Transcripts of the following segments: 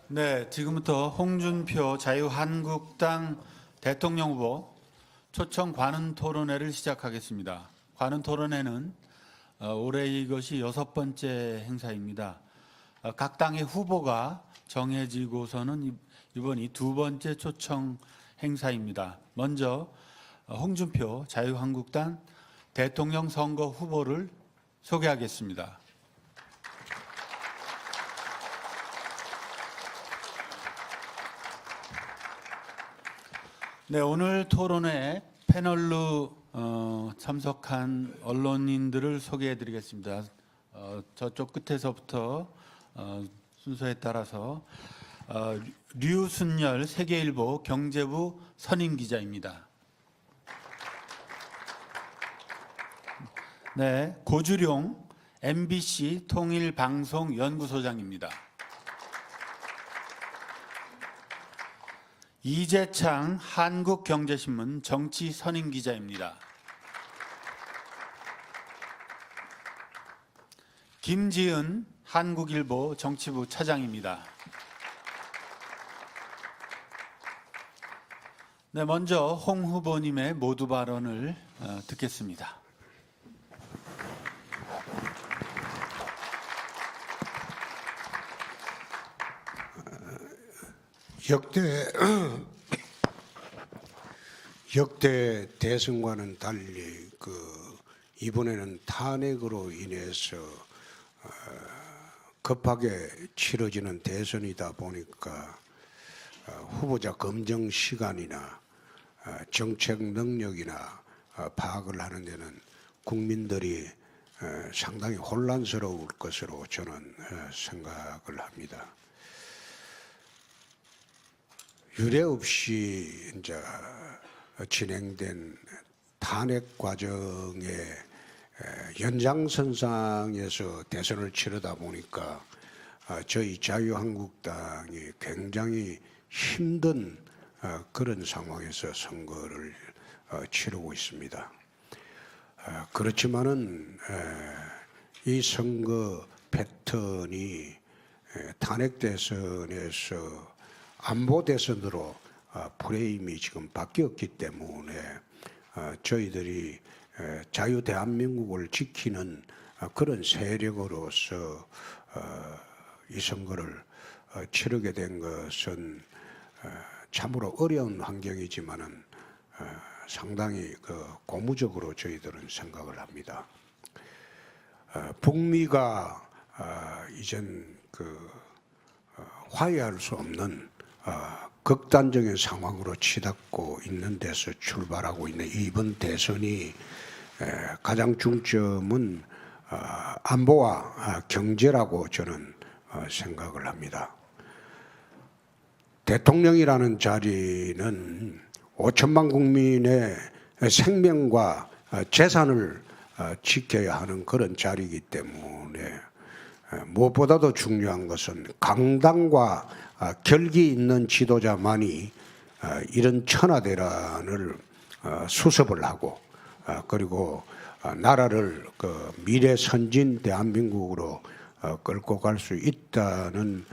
네, 지금부터 홍준표 자유한국당 대통령 후보 초청 관훈 토론회를 시작하겠습니다. 관훈 토론회는 올해 이것이 6번째 행사입니다. 각 당의 후보가 정해지고서는 이번이 2번째 초청 행사입니다. 먼저 홍준표 자유한국당 대통령 선거 후보를 소개하겠습니다. 네, 오늘 토론회 패널로 참석한 언론인들을 소개해드리겠습니다. 저쪽 끝에서부터 순서에 따라서 류순열 세계일보 경제부 선임 기자입니다. 네, 고주룡 MBC 통일방송연구소장입니다. 이재창 한국경제신문 정치 선임 기자입니다. 김지은 한국일보 정치부 차장입니다. 네, 먼저 홍 후보님의 모두 발언을 듣겠습니다. 역대 대선과는 달리 이번에는 탄핵으로 인해서 급하게 치러지는 대선이다 보니까 후보자 검증 시간이나 정책 능력이나 파악을 하는 데는 국민들이 상당히 혼란스러울 것으로 저는 생각을 합니다. 유례 없이 이제 진행된 탄핵 과정의 연장선상에서 대선을 치르다 보니까 저희 자유한국당이 굉장히 힘든 그런 상황에서 선거를 치르고 있습니다. 그렇지만은 이 선거 패턴이 탄핵 대선에서 안보 대선으로 프레임이 지금 바뀌었기 때문에 저희들이 자유 대한민국을 지키는 그런 세력으로서 이 선거를 치르게 된 것은 참으로 어려운 환경이지만은 상당히 고무적으로 저희들은 생각을 합니다. 북미가 이젠 화해할 수 없는 극단적인 상황으로 치닫고 있는 데서 출발하고 있는 이번 대선이 가장 중점은 안보와 경제라고 저는 생각을 합니다. 대통령이라는 자리는 5천만 국민의 생명과 재산을 지켜야 하는 그런 자리이기 때문에 무엇보다도 중요한 것은 강당과 결기 있는 지도자만이 이런 천하대란을 수습을 하고 그리고 나라를 미래 선진 대한민국으로 끌고 갈 수 있다는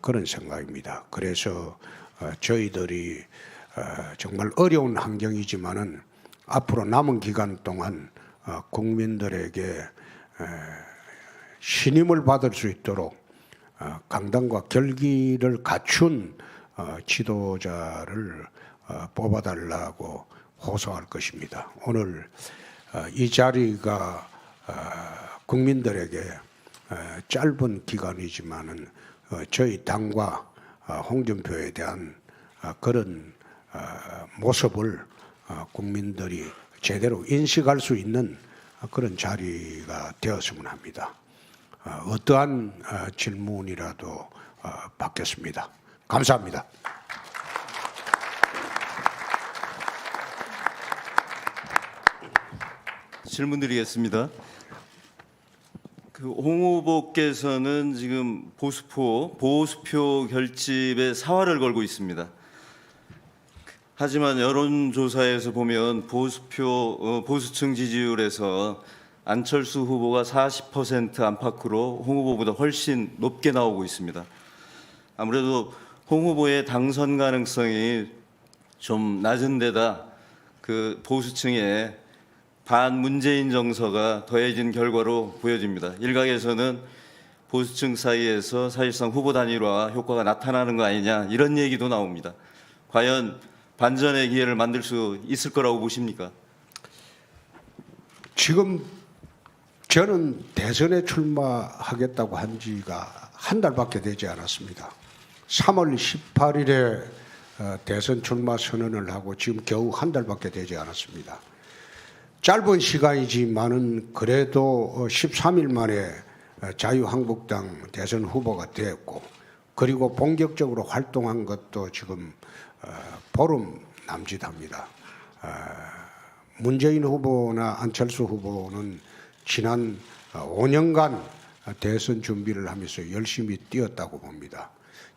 그런 생각입니다. 그래서 저희들이 정말 어려운 환경이지만은 앞으로 남은 기간 동안 국민들에게 신임을 받을 수 있도록 강단과 결기를 갖춘 지도자를 뽑아달라고 호소할 것입니다. 오늘 이 자리가 국민들에게 짧은 기간이지만은 저희 당과 홍준표에 대한 그런 모습을 국민들이 제대로 인식할 수 있는 그런 자리가 되었으면 합니다. 어떠한 질문이라도 받겠습니다. 감사합니다. 질문 드리겠습니다. 홍 후보께서는 지금 보수표 결집에 사활을 걸고 있습니다. 하지만 여론조사에서 보면 보수층 지지율에서 안철수 후보가 40% 안팎으로 홍 후보보다 훨씬 높게 나오고 있습니다. 아무래도 홍 후보의 당선 가능성이 좀 낮은 데다 그 보수층의 반문재인 정서가 더해진 결과로 보여집니다. 일각에서는 보수층 사이에서 사실상 후보 단일화 효과가 나타나는 거 아니냐 이런 얘기도 나옵니다. 과연 반전의 기회를 만들 수 있을 거라고 보십니까? 지금 저는 대선에 출마하겠다고 한 지가 한 달밖에 되지 않았습니다. 3월 18일에 대선 출마 선언을 하고 지금 겨우 한 달밖에 되지 않았습니다. 짧은 시간이지만은 그래도 13일 만에 자유한국당 대선 후보가 되었고, 그리고 본격적으로 활동한 것도 지금 보름 남짓합니다. 문재인 후보나 안철수 후보는 지난 5년간 대선 준비를 하면서 열심히 뛰었다고 봅니다.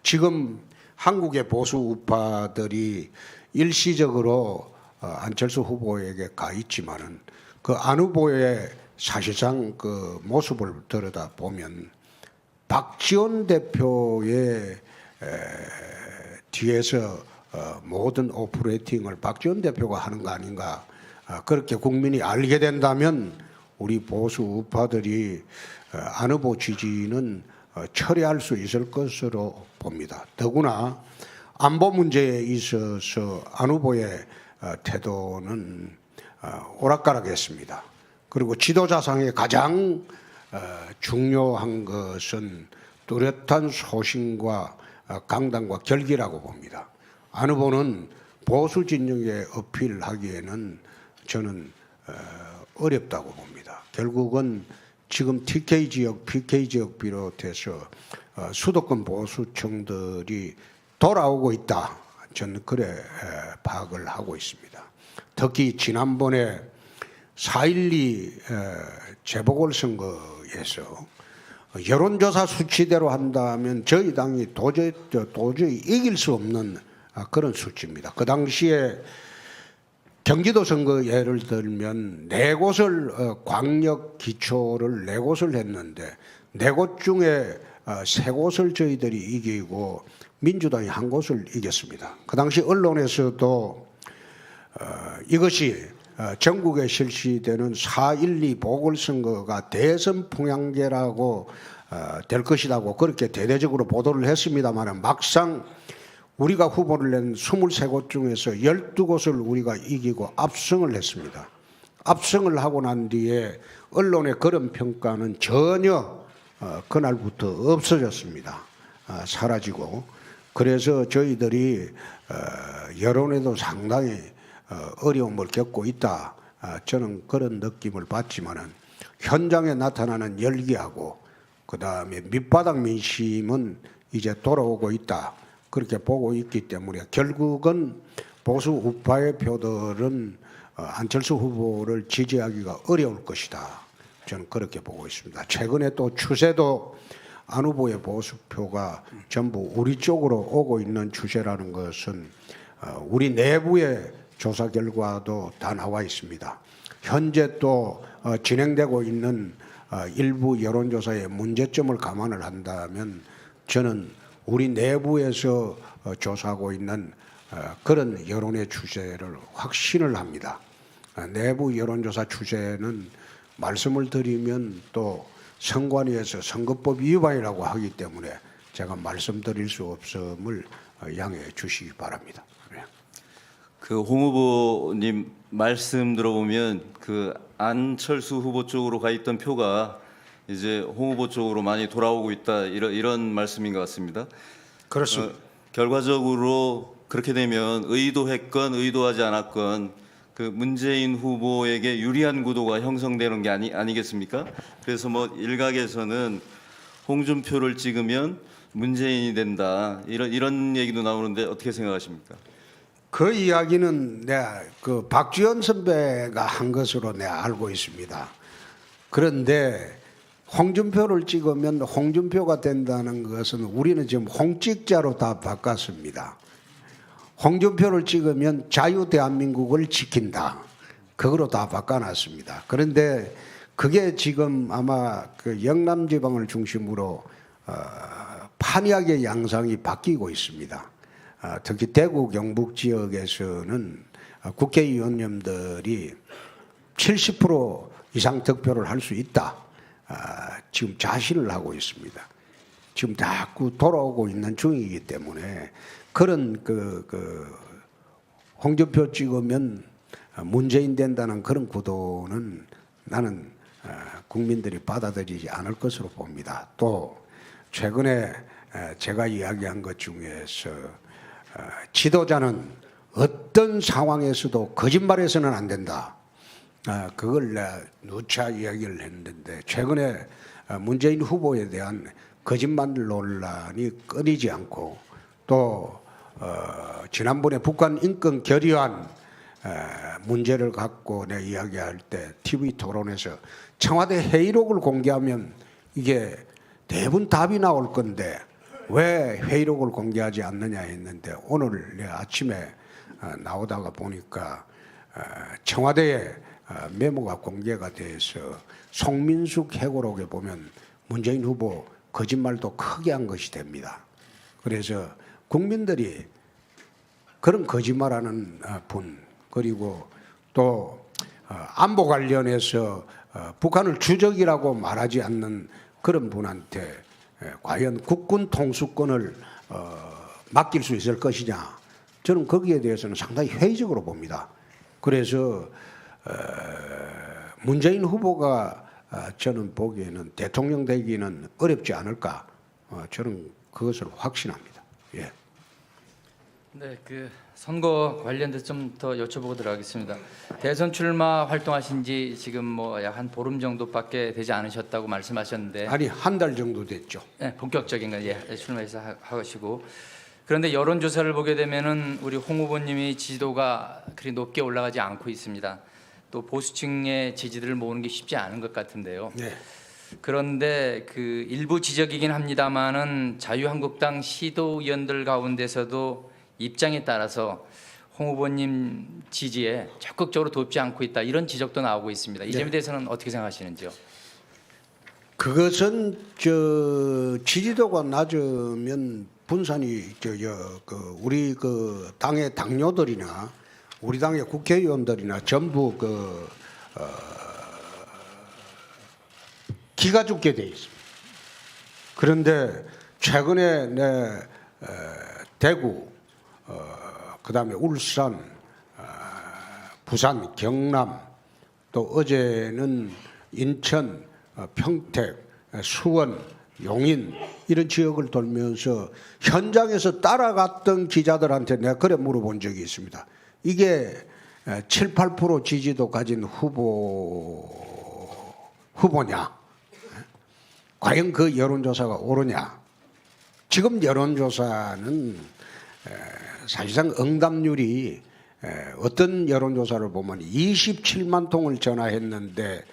지금 한국의 보수 우파들이 일시적으로 안철수 후보에게 가 있지만은 그 안 후보의 사실상 그 모습을 들여다 보면 박지원 대표의 뒤에서 모든 오퍼레이팅을 박지원 대표가 하는 거 아닌가, 그렇게 국민이 알게 된다면 우리 보수 우파들이 안 후보 지지는 처리할 수 있을 것으로 봅니다. 더구나 안보 문제에 있어서 안 후보의 태도는 오락가락했습니다. 그리고 지도자상의 가장 중요한 것은 뚜렷한 소신과 강단과 결기라고 봅니다. 안 후보는 보수 진영에 어필하기에는 저는 어렵다고 봅니다. 결국은 지금 TK 지역, PK 지역 비롯해서 수도권 보수층들이 돌아오고 있다. 저는 그래 파악을 하고 있습니다. 특히 지난번에 4.12 재보궐선거에서 여론조사 수치대로 한다면 저희 당이 도저히 이길 수 없는 그런 수치입니다. 그 당시에 경기도 선거 예를 들면 4곳을 광역 기초를 4곳을 했는데 4곳 중에 3곳을 저희들이 이기고 민주당이 1곳을 이겼습니다. 그 당시 언론에서도 이것이 전국에 실시되는 4.12 보궐선거가 대선 풍향계라고 될 것이라고 그렇게 대대적으로 보도를 했습니다만, 막상 우리가 후보를 낸 23곳 중에서 12곳을 우리가 이기고 압승을 했습니다. 압승을 하고 난 뒤에 언론의 그런 평가는 전혀 그날부터 없어졌습니다. 사라지고. 그래서 저희들이 여론에도 상당히 어려움을 겪고 있다. 저는 그런 느낌을 받지만은 현장에 나타나는 열기하고 그다음에 밑바닥 민심은 이제 돌아오고 있다. 그렇게 보고 있기 때문에 결국은 보수 우파의 표들은 안철수 후보를 지지하기가 어려울 것이다. 저는 그렇게 보고 있습니다. 최근에 또 추세도 안 후보의 보수표가 전부 우리 쪽으로 오고 있는 추세라는 것은 우리 내부의 조사 결과도 다 나와 있습니다. 현재 또 진행되고 있는 일부 여론조사의 문제점을 감안을 한다면 저는 우리 내부에서 조사하고 있는 그런 여론의 추세를 확신을 합니다. 내부 여론조사 추세는 말씀을 드리면 또 선관위에서 선거법 위반이라고 하기 때문에 제가 말씀드릴 수 없음을 양해해 주시기 바랍니다. 그 홍 후보님 말씀 들어보면 그 안철수 후보 쪽으로 가 있던 표가 이제 홍 후보 쪽으로 많이 돌아오고 있다, 이런 말씀인 것 같습니다. 그렇습니다. 결과적으로 그렇게 되면 의도했건 의도하지 않았건 그 문재인 후보에게 유리한 구도가 형성되는 게 아니겠습니까? 그래서 뭐 일각에서는 홍준표를 찍으면 문재인이 된다, 이런 얘기도 나오는데 어떻게 생각하십니까? 그 이야기는 내가 그 박지원 선배가 한 것으로 내가 알고 있습니다. 그런데 홍준표를 찍으면 홍준표가 된다는 것은 우리는 지금 홍찍자로 다 바꿨습니다. 홍준표를 찍으면 자유 대한민국을 지킨다. 그거로 다 바꿔놨습니다. 그런데 그게 지금 아마 그 영남 지방을 중심으로 판이하게 양상이 바뀌고 있습니다. 특히 대구 경북 지역에서는 국회의원님들이 70% 이상 득표를 할 수 있다. 지금 자신을 하고 있습니다. 지금 자꾸 돌아오고 있는 중이기 때문에 그런 홍준표 찍으면 문재인 된다는 그런 구도는 나는 국민들이 받아들이지 않을 것으로 봅니다. 또 최근에 제가 이야기한 것 중에서 지도자는 어떤 상황에서도 거짓말해서는 안 된다. 그걸 누차 이야기를 했는데 최근에 문재인 후보에 대한 거짓말 논란이 끊이지 않고 또 지난번에 북한 인권 결의안 문제를 갖고 내 이야기할 때 TV 토론에서 청와대 회의록을 공개하면 이게 대부분 답이 나올 건데 왜 회의록을 공개하지 않느냐 했는데 오늘 내 아침에 나오다가 보니까 청와대에 메모가 공개가 돼서 송민숙 회고록에 보면 문재인 후보 거짓말도 크게 한 것이 됩니다. 그래서 국민들이 그런 거짓말하는 분 그리고 또 안보 관련해서 북한을 주적이라고 말하지 않는 그런 분한테 과연 국군 통수권을 맡길 수 있을 것이냐 저는 거기에 대해서는 상당히 회의적으로 봅니다. 그래서 문재인 후보가 저는 보기에는 대통령 되기는 어렵지 않을까 저는 그것을 확신합니다. 예. 네, 그 선거 관련돼서 좀 더 여쭤보고 들어가겠습니다. 대선 출마 활동하신 지 지금 뭐 약 한 보름 정도밖에 되지 않으셨다고 말씀하셨는데 아니 한 달 정도 됐죠. 네, 본격적인 건 출마해서 하시고 그런데 여론조사를 보게 되면은 우리 홍 후보님이 지지도가 그리 높게 올라가지 않고 있습니다. 또 보수층의 지지들을 모으는 게 쉽지 않은 것 같은데요. 네. 그런데 그 일부 지적이긴 합니다만은 자유한국당 시도의원들 가운데서도 입장에 따라서 홍 후보님 지지에 적극적으로 돕지 않고 있다 이런 지적도 나오고 있습니다. 이 점에 대해서는 어떻게 생각하시는지요? 그것은 지지도가 낮으면 분산이 우리 당의 당뇨들이나 우리 당의 국회의원들이나 전부 기가 죽게 돼 있습니다. 그런데 최근에 대구, 그다음에 울산, 부산, 경남, 또 어제는 인천, 평택, 수원, 용인 이런 지역을 돌면서 현장에서 따라갔던 기자들한테 내가 그래 물어본 적이 있습니다. 이게 7, 8% 지지도 가진 후보냐? 과연 그 여론조사가 옳으냐? 지금 여론조사는 사실상 응답률이 어떤 여론조사를 보면 27만 통을 전화했는데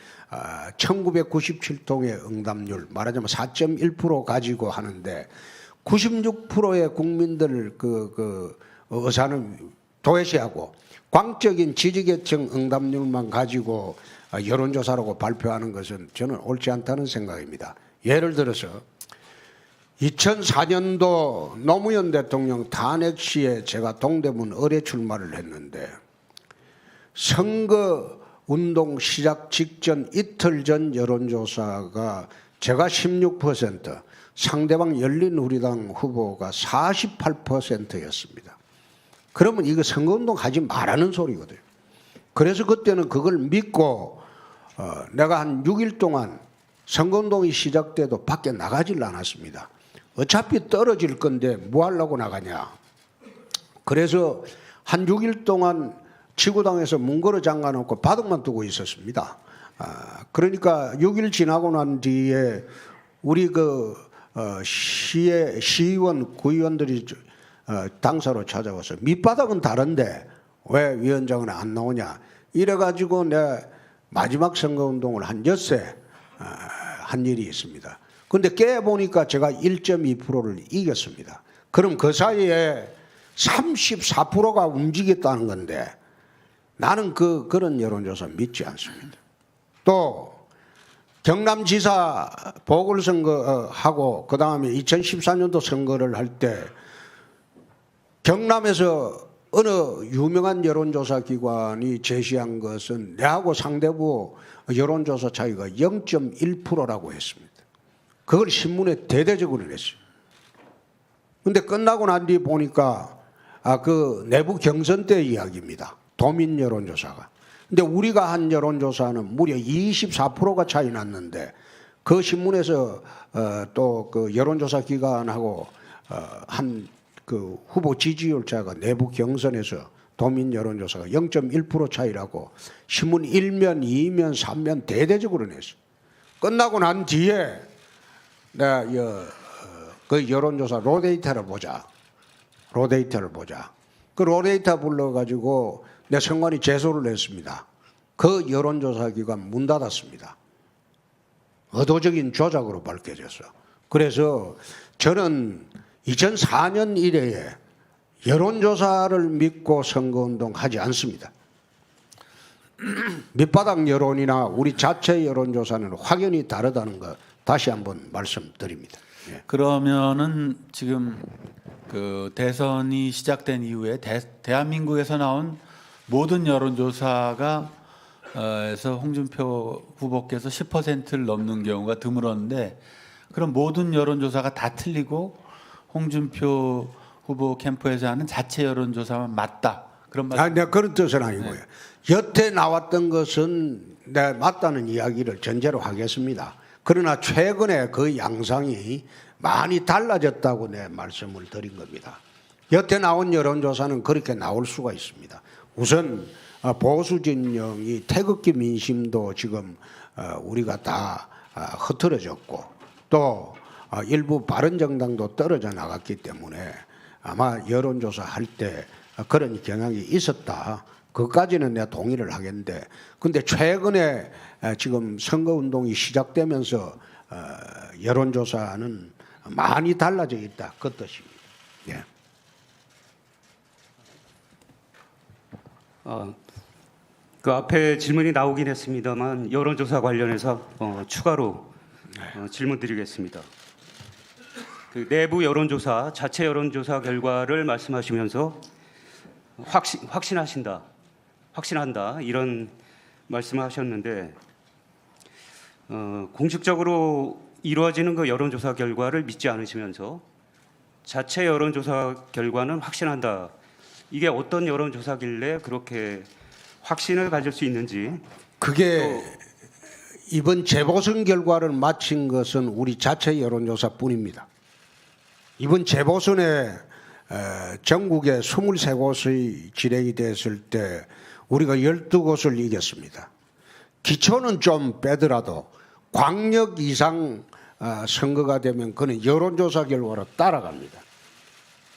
1997통의 응답률 말하자면 4.1% 가지고 하는데 96%의 국민들 그 의사는 도외시하고 광적인 지지계층 응답률만 가지고 여론조사라고 발표하는 것은 저는 옳지 않다는 생각입니다. 예를 들어서 2004년도 노무현 대통령 탄핵 시에 제가 동대문 의뢰 출마를 했는데 선거 운동 시작 직전 이틀 전 여론조사가 제가 16%, 상대방 열린우리당 후보가 48%였습니다. 그러면 이거 선거운동 하지 말라는 소리거든요. 그래서 그때는 그걸 믿고 내가 한 6일 동안 선거운동이 시작돼도 밖에 나가질 않았습니다. 어차피 떨어질 건데 뭐 하려고 나가냐. 그래서 한 6일 동안 지구당에서 문 걸어 잠가놓고 바둑만 두고 있었습니다. 그러니까 6일 지나고 난 뒤에 우리 시의원, 구의원들이 당사로 찾아와서 밑바닥은 다른데 왜 위원장은 안 나오냐. 이래가지고 내 마지막 선거운동을 한 엿새 한 일이 있습니다. 근데 깨보니까 제가 1.2%를 이겼습니다. 그럼 그 사이에 34%가 움직였다는 건데 나는 그런 여론조사 믿지 않습니다. 또 경남지사 보궐선거하고 그 다음에 2014년도 선거를 할 때 경남에서 어느 유명한 여론조사 기관이 제시한 것은 내하고 상대부 여론조사 차이가 0.1%라고 했습니다. 그걸 신문에 대대적으로 냈어요. 근데 끝나고 난 뒤 보니까 그 내부 경선 때 이야기입니다. 도민 여론조사가. 근데 우리가 한 여론조사는 무려 24%가 차이 났는데 그 신문에서 또 그 여론조사 기관하고 한 그 후보 지지율 차가 내부 경선에서 도민 여론조사가 0.1% 차이라고 신문 1면, 2면, 3면 대대적으로 냈어요. 끝나고 난 뒤에 내가 그 여론조사 로데이터를 보자. 그 로데이터 불러가지고 내 선관위 제소를 했습니다. 그 여론조사 기관 문 닫았습니다. 의도적인 조작으로 밝혀졌어. 그래서 저는 2004년 이래에 여론조사를 믿고 선거운동 하지 않습니다. 밑바닥 여론이나 우리 자체 여론조사는 확연히 다르다는 거 다시 한번 말씀드립니다. 예. 그러면은 지금 그 대선이 시작된 이후에 대한민국에서 나온 모든 여론조사가 에서 홍준표 후보께서 10%를 넘는 경우가 드물었는데 그럼 모든 여론조사가 다 틀리고 홍준표 후보 캠프에서 하는 자체 여론조사만 맞다. 그런 말. 내가 그런 뜻은 아니고요. 네. 여태 나왔던 것은 내가 맞다는 이야기를 전제로 하겠습니다. 그러나 최근에 그 양상이 많이 달라졌다고 내 말씀을 드린 겁니다. 여태 나온 여론조사는 그렇게 나올 수가 있습니다. 우선 보수 진영이 태극기 민심도 지금 우리가 다 흐트러졌고 또 일부 바른정당도 떨어져 나갔기 때문에 아마 여론조사 할 때 그런 경향이 있었다. 그까지는 내가 동의를 하겠는데 근데 최근에 지금 선거운동이 시작되면서 여론조사는 많이 달라져 있다. 그 뜻입니다. 예. 그 앞에 질문이 나오긴 했습니다만 여론조사 관련해서 추가로 질문드리겠습니다. 그 내부 여론조사, 자체 여론조사 결과를 말씀하시면서 확신한다 이런 말씀을 하셨는데 공식적으로 이루어지는 그 여론조사 결과를 믿지 않으시면서 자체 여론조사 결과는 확신한다. 이게 어떤 여론조사길래 그렇게 확신을 가질 수 있는지. 그게 이번 재보선 결과를 마친 것은 우리 자체 여론조사뿐입니다. 이번 재보선에 전국에 23곳의 진행이 됐을 때 우리가 12곳을 이겼습니다. 기초는 좀 빼더라도 광역 이상 선거가 되면 그는 여론조사 결과로 따라갑니다.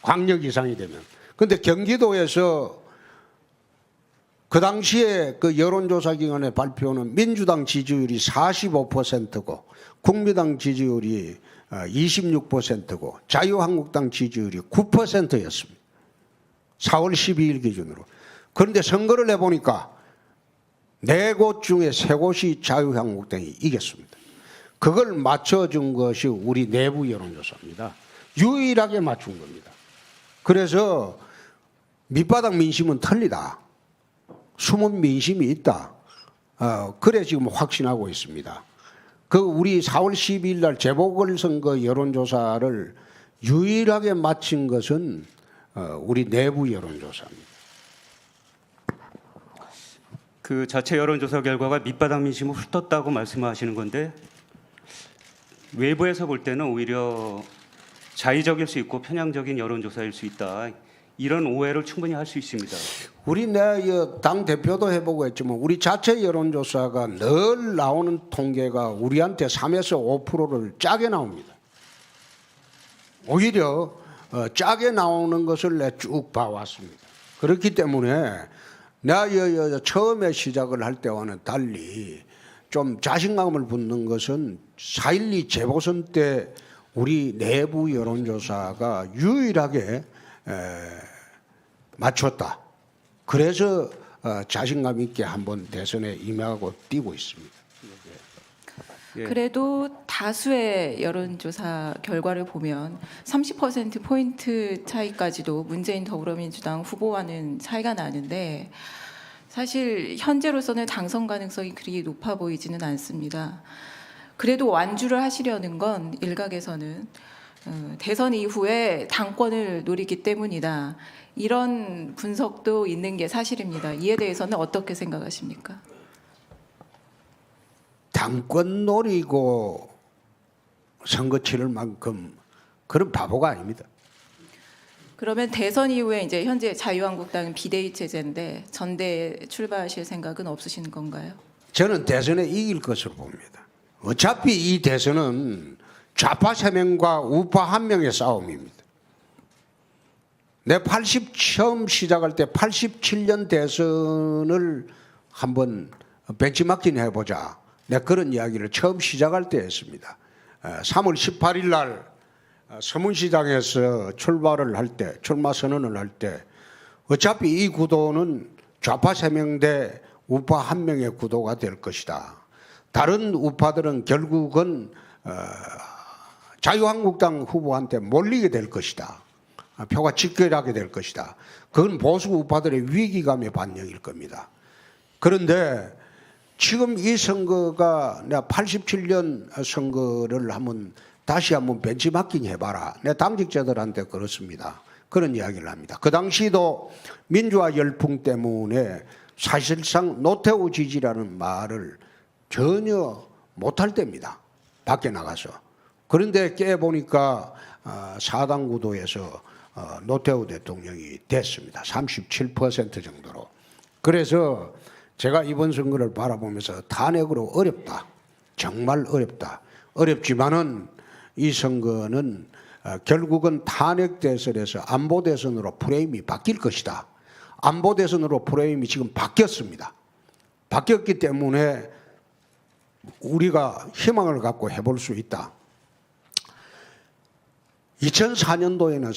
광역 이상이 되면. 그런데 경기도에서 그 당시에 그 여론조사 기관의 발표는 민주당 지지율이 45%고 국민당 지지율이 26%고 자유한국당 지지율이 9%였습니다. 4월 12일 기준으로. 그런데 선거를 해보니까 4곳 중에 3곳이 자유한국당이 이겼습니다. 그걸 맞춰준 것이 우리 내부 여론조사입니다. 유일하게 맞춘 겁니다. 그래서 밑바닥 민심은 틀리다. 숨은 민심이 있다. 그래 지금 확신하고 있습니다. 그 우리 4월 12일 날 재보궐선거 여론조사를 유일하게 마친 것은 우리 내부 여론조사입니다. 그 자체 여론조사 결과가 밑바닥 민심을 훑었다고 말씀하시는 건데 외부에서 볼 때는 오히려 자의적일 수 있고 편향적인 여론조사일 수 있다. 이런 오해를 충분히 할 수 있습니다. 우리 당 대표도 해보고 했지만 우리 자체 여론조사가 늘 나오는 통계가 우리한테 3에서 5%를 짜게 나옵니다. 오히려 짜게 나오는 것을 내가 쭉 봐왔습니다. 그렇기 때문에 내가 처음에 시작을 할 때와는 달리 좀 자신감을 붙는 것은 4.12 재보선 때 우리 내부 여론조사가 유일하게 맞췄다. 그래서 자신감 있게 한번 대선에 임하고 뛰고 있습니다. 예. 그래도 다수의 여론조사 결과를 보면 30%포인트 차이까지도 문재인 더불어민주당 후보와는 차이가 나는데 사실 현재로서는 당선 가능성이 그리 높아 보이지는 않습니다. 그래도 완주를 하시려는 건 일각에서는 대선 이후에 당권을 노리기 때문이다. 이런 분석도 있는 게 사실입니다. 이에 대해서는 어떻게 생각하십니까? 당권 노리고 선거 치를 만큼 그런 바보가 아닙니다. 그러면 대선 이후에 이제 현재 자유한국당은 비대위 체제인데 전대에 출마하실 생각은 없으신 건가요? 저는 대선에 이길 것으로 봅니다. 어차피 이 대선은 좌파 3명과 우파 1명의 싸움입니다. 내 처음 시작할 때 87년 대선을 한번 벤치마킹 해보자. 내가 그런 이야기를 처음 시작할 때 했습니다. 3월 18일 날 서문시장에서 출마 선언을 할 때 어차피 이 구도는 좌파 3명 대 우파 1명의 구도가 될 것이다. 다른 우파들은 결국은 자유한국당 후보한테 몰리게 될 것이다. 표가 직결하게 될 것이다. 그건 보수 우파들의 위기감의 반영일 겁니다. 그런데 지금 이 선거가 내가 87년 선거를 다시 한번 벤치마킹 해봐라. 내 당직자들한테 그렇습니다. 그런 이야기를 합니다. 그 당시도 민주화 열풍 때문에 사실상 노태우 지지라는 말을 전혀 못할 때입니다. 밖에 나가서. 그런데 깨보니까 4당 구도에서 노태우 대통령이 됐습니다. 37% 정도로. 그래서 제가 이번 선거를 바라보면서 탄핵으로 어렵다. 정말 어렵다. 어렵지만은 이 선거는 결국은 탄핵 대선에서 안보 대선으로 프레임이 바뀔 것이다. 안보 대선으로 프레임이 지금 바뀌었습니다. 바뀌었기 때문에 우리가 희망을 갖고 해볼 수 있다. 2004년도에는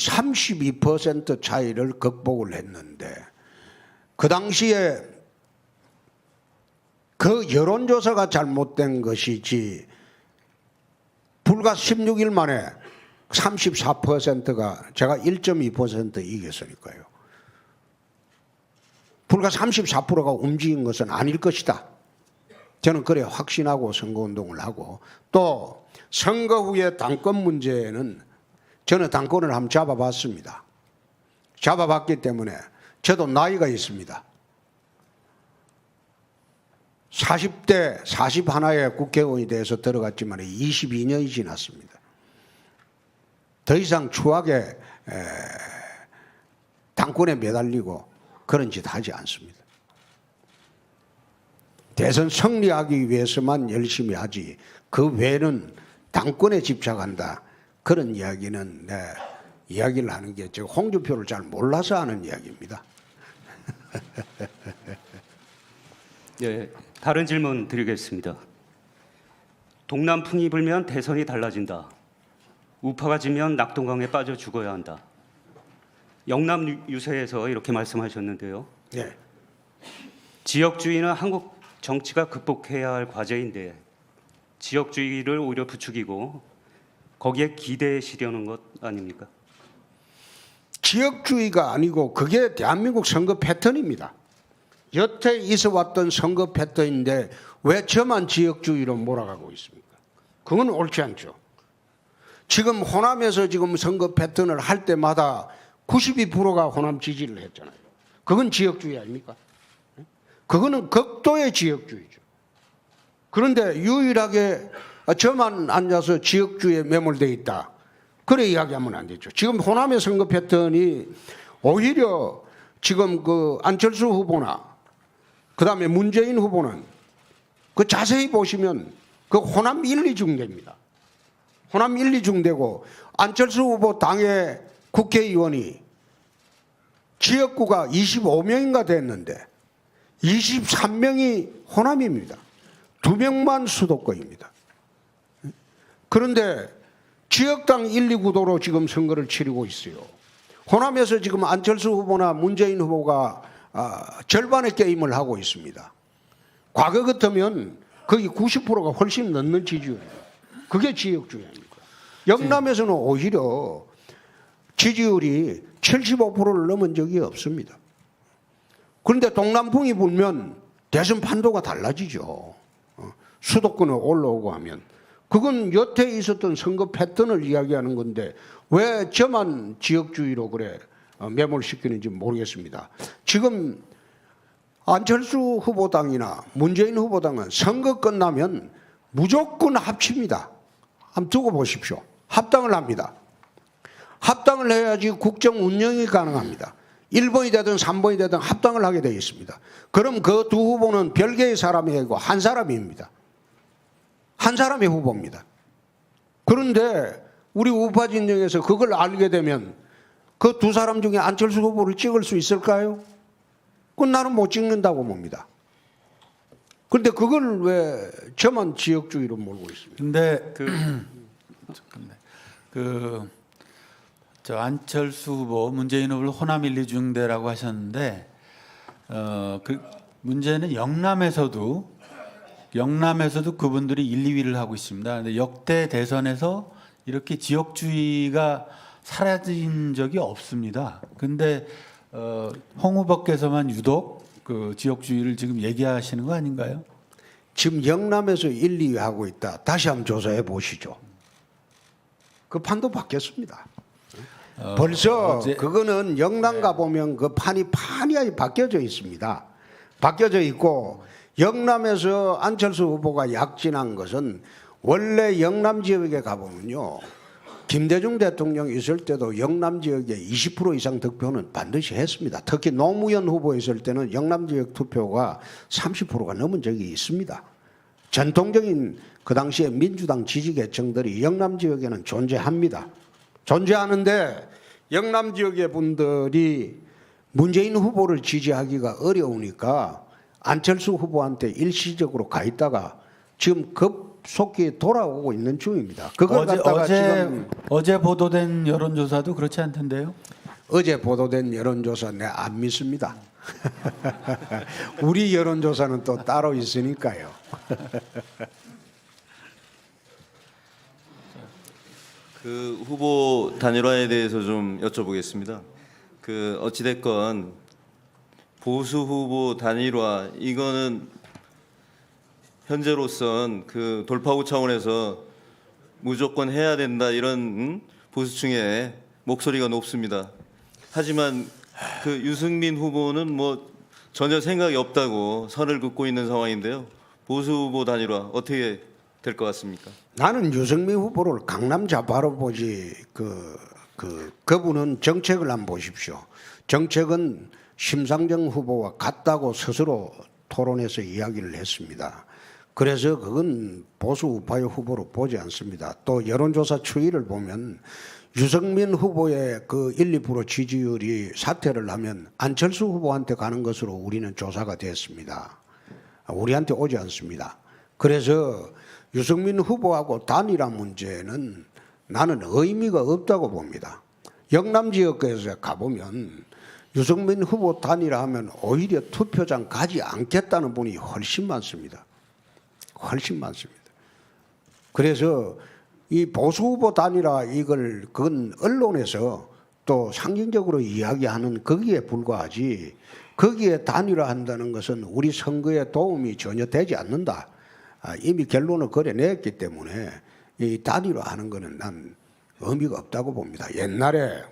32% 차이를 극복을 했는데 그 당시에 그 여론조사가 잘못된 것이지 불과 16일 만에 34%가 제가 1.2% 이겼으니까요. 불과 34%가 움직인 것은 아닐 것이다. 저는 그래 확신하고 선거운동을 하고 또 선거 후에 당권 문제는 저는 당권을 한번 잡아봤습니다. 잡아봤기 때문에 저도 나이가 있습니다. 40대 41에 국회의원이 돼서 들어갔지만 22년이 지났습니다. 더 이상 추악에 당권에 매달리고 그런 짓 하지 않습니다. 대선 승리하기 위해서만 열심히 하지 그 외에는 당권에 집착한다. 그런 이야기는 이야기를 하는 게 제가 홍준표를 잘 몰라서 하는 이야기입니다. 예, 다른 질문 드리겠습니다. 동남풍이 불면 대선이 달라진다. 우파가 지면 낙동강에 빠져 죽어야 한다. 영남 유세에서 이렇게 말씀하셨는데요. 네. 지역주의는 한국 정치가 극복해야 할 과제인데 지역주의를 오히려 부추기고 거기에 기대시려는 것 아닙니까? 지역주의가 아니고 그게 대한민국 선거 패턴입니다. 여태 있어왔던 선거 패턴인데 왜 저만 지역주의로 몰아가고 있습니까? 그건 옳지 않죠. 지금 호남에서 지금 선거 패턴을 할 때마다 92%가 호남 지지를 했잖아요. 그건 지역주의 아닙니까? 그거는 극도의 지역주의죠. 그런데 유일하게 저만 앉아서 지역주의에 매몰되어 있다. 그래 이야기하면 안 되죠. 지금 호남의 선거 패턴이 오히려 지금 그 안철수 후보나 그다음에 문재인 후보는 그 자세히 보시면 그 호남 1, 2중대입니다. 호남 1, 2중대고 안철수 후보 당의 국회의원이 지역구가 25명인가 됐는데 23명이 호남입니다. 2명만 수도권입니다. 그런데 지역당 1, 2구도로 지금 선거를 치르고 있어요. 호남에서 지금 안철수 후보나 문재인 후보가 절반의 게임을 하고 있습니다. 과거 같으면 거기 90%가 훨씬 넘는 지지율이에요. 그게 지역주의 아닙니까? 영남에서는 오히려 지지율이 75%를 넘은 적이 없습니다. 그런데 동남풍이 불면 대선 판도가 달라지죠. 수도권에 올라오고 하면. 그건 여태 있었던 선거 패턴을 이야기하는 건데 왜 저만 지역주의로 그래 매몰시키는지 모르겠습니다. 지금 안철수 후보당이나 문재인 후보당은 선거 끝나면 무조건 합칩니다. 한번 두고 보십시오. 합당을 합니다. 합당을 해야지 국정 운영이 가능합니다. 1번이 되든 3번이 되든 합당을 하게 되어 있습니다. 그럼 그 두 후보는 별개의 사람이 아니고 한 사람입니다. 한 사람의 후보입니다. 그런데 우리 우파 진영에서 그걸 알게 되면 그 두 사람 중에 안철수 후보를 찍을 수 있을까요? 그건 나는 못 찍는다고 봅니다. 그런데 그걸 왜 저만 지역주의로 몰고 있습니다. 근데 저 안철수 후보, 문재인 후보를 호남 1, 2중대라고 하셨는데 그 문제는 영남에서도 그분들이 1, 2위를 하고 있습니다. 근데 역대 대선에서 이렇게 지역주의가 사라진 적이 없습니다. 근데 홍 후보께서만 유독 그 지역주의를 지금 얘기하시는 거 아닌가요? 지금 영남에서 1, 2위 하고 있다. 다시 한번 조사해 보시죠. 그 판도 바뀌었습니다. 벌써 그거는 영남 가보면 그 판이 바뀌어져 있습니다. 바뀌어져 있고 영남에서 안철수 후보가 약진한 것은 원래 영남 지역에 가보면요. 김대중 대통령 있을 때도 영남 지역에 20% 이상 득표는 반드시 했습니다. 특히 노무현 후보 있을 때는 영남 지역 투표가 30%가 넘은 적이 있습니다. 전통적인 그 당시에 민주당 지지 계층들이 영남 지역에는 존재합니다. 존재하는데 영남 지역의 분들이 문재인 후보를 지지하기가 어려우니까 안철수 후보한테 일시적으로 가 있다가 지금 급속히 돌아오고 있는 중입니다. 그걸 갖다가 지금 어제 보도된 여론조사도 그렇지 않던데요? 어제 보도된 여론조사 내 안 믿습니다. 우리 여론조사는 또 따로 있으니까요. 그 후보 단일화에 대해서 좀 여쭤보겠습니다. 그 어찌됐건 보수 후보 단일화 이거는 현재로선 그 돌파구 차원에서 무조건 해야 된다 이런 보수층의 목소리가 높습니다. 하지만 그 유승민 후보는 뭐 전혀 생각이 없다고 선을 긋고 있는 상황인데요. 보수 후보 단일화 어떻게 될 것 같습니까? 나는 유승민 후보를 강남 좌파로 보지 그분은 정책을 한번 보십시오. 정책은 심상정 후보와 같다고 스스로 토론에서 이야기를 했습니다. 그래서 그건 보수 우파의 후보로 보지 않습니다. 또 여론조사 추이를 보면 유승민 후보의 그 1, 2% 지지율이 사퇴를 하면 안철수 후보한테 가는 것으로 우리는 조사가 됐습니다. 우리한테 오지 않습니다. 그래서 유승민 후보하고 단일화 문제는 나는 의미가 없다고 봅니다. 영남 지역에서 가보면 유승민 후보 단일화하면 오히려 투표장 가지 않겠다는 분이 훨씬 많습니다. 훨씬 많습니다. 그래서 이 보수 후보 단일화 그건 언론에서 또 상징적으로 이야기하는 거기에 불과하지 거기에 단일화한다는 것은 우리 선거에 도움이 전혀 되지 않는다. 이미 결론을 그려냈기 때문에 이 단일화하는 것은 난 의미가 없다고 봅니다. 옛날에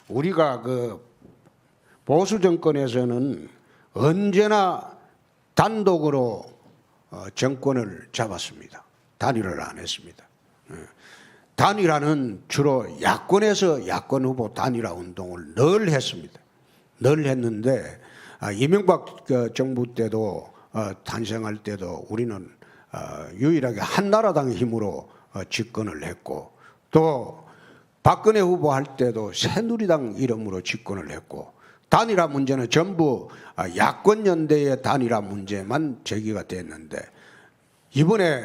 우리가 그 보수 정권에서는 언제나 단독으로 정권을 잡았습니다. 단일화를 안 했습니다. 단일화는 주로 야권에서 야권 후보 단일화 운동을 늘 했습니다. 늘 했는데 이명박 정부 때도 탄생할 때도 우리는 유일하게 한나라당의 힘으로 집권을 했고 또 박근혜 후보 할 때도 새누리당 이름으로 집권을 했고 단일화 문제는 전부 야권 연대의 단일화 문제만 제기가 됐는데 이번에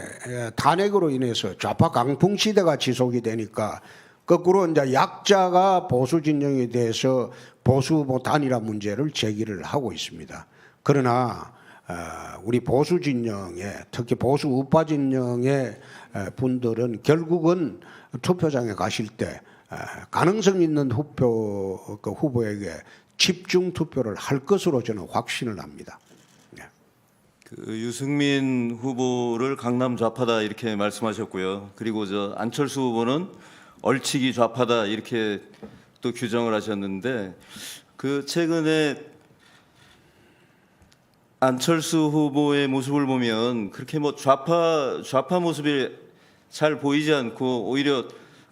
탄핵으로 인해서 좌파 강풍 시대가 지속이 되니까 거꾸로 이제 약자가 보수 진영에 대해서 보수 후보 단일화 문제를 제기를 하고 있습니다. 그러나 우리 보수 진영의 특히 보수 우파 진영의 분들은 결국은 투표장에 가실 때 가능성 있는 후보에게 집중 투표를 할 것으로 저는 확신을 합니다. 그 유승민 후보를 강남 좌파다 이렇게 말씀하셨고요. 그리고 저 안철수 후보는 얼치기 좌파다 이렇게 또 규정을 하셨는데 그 최근에 안철수 후보의 모습을 보면 그렇게 뭐 좌파 모습이 잘 보이지 않고 오히려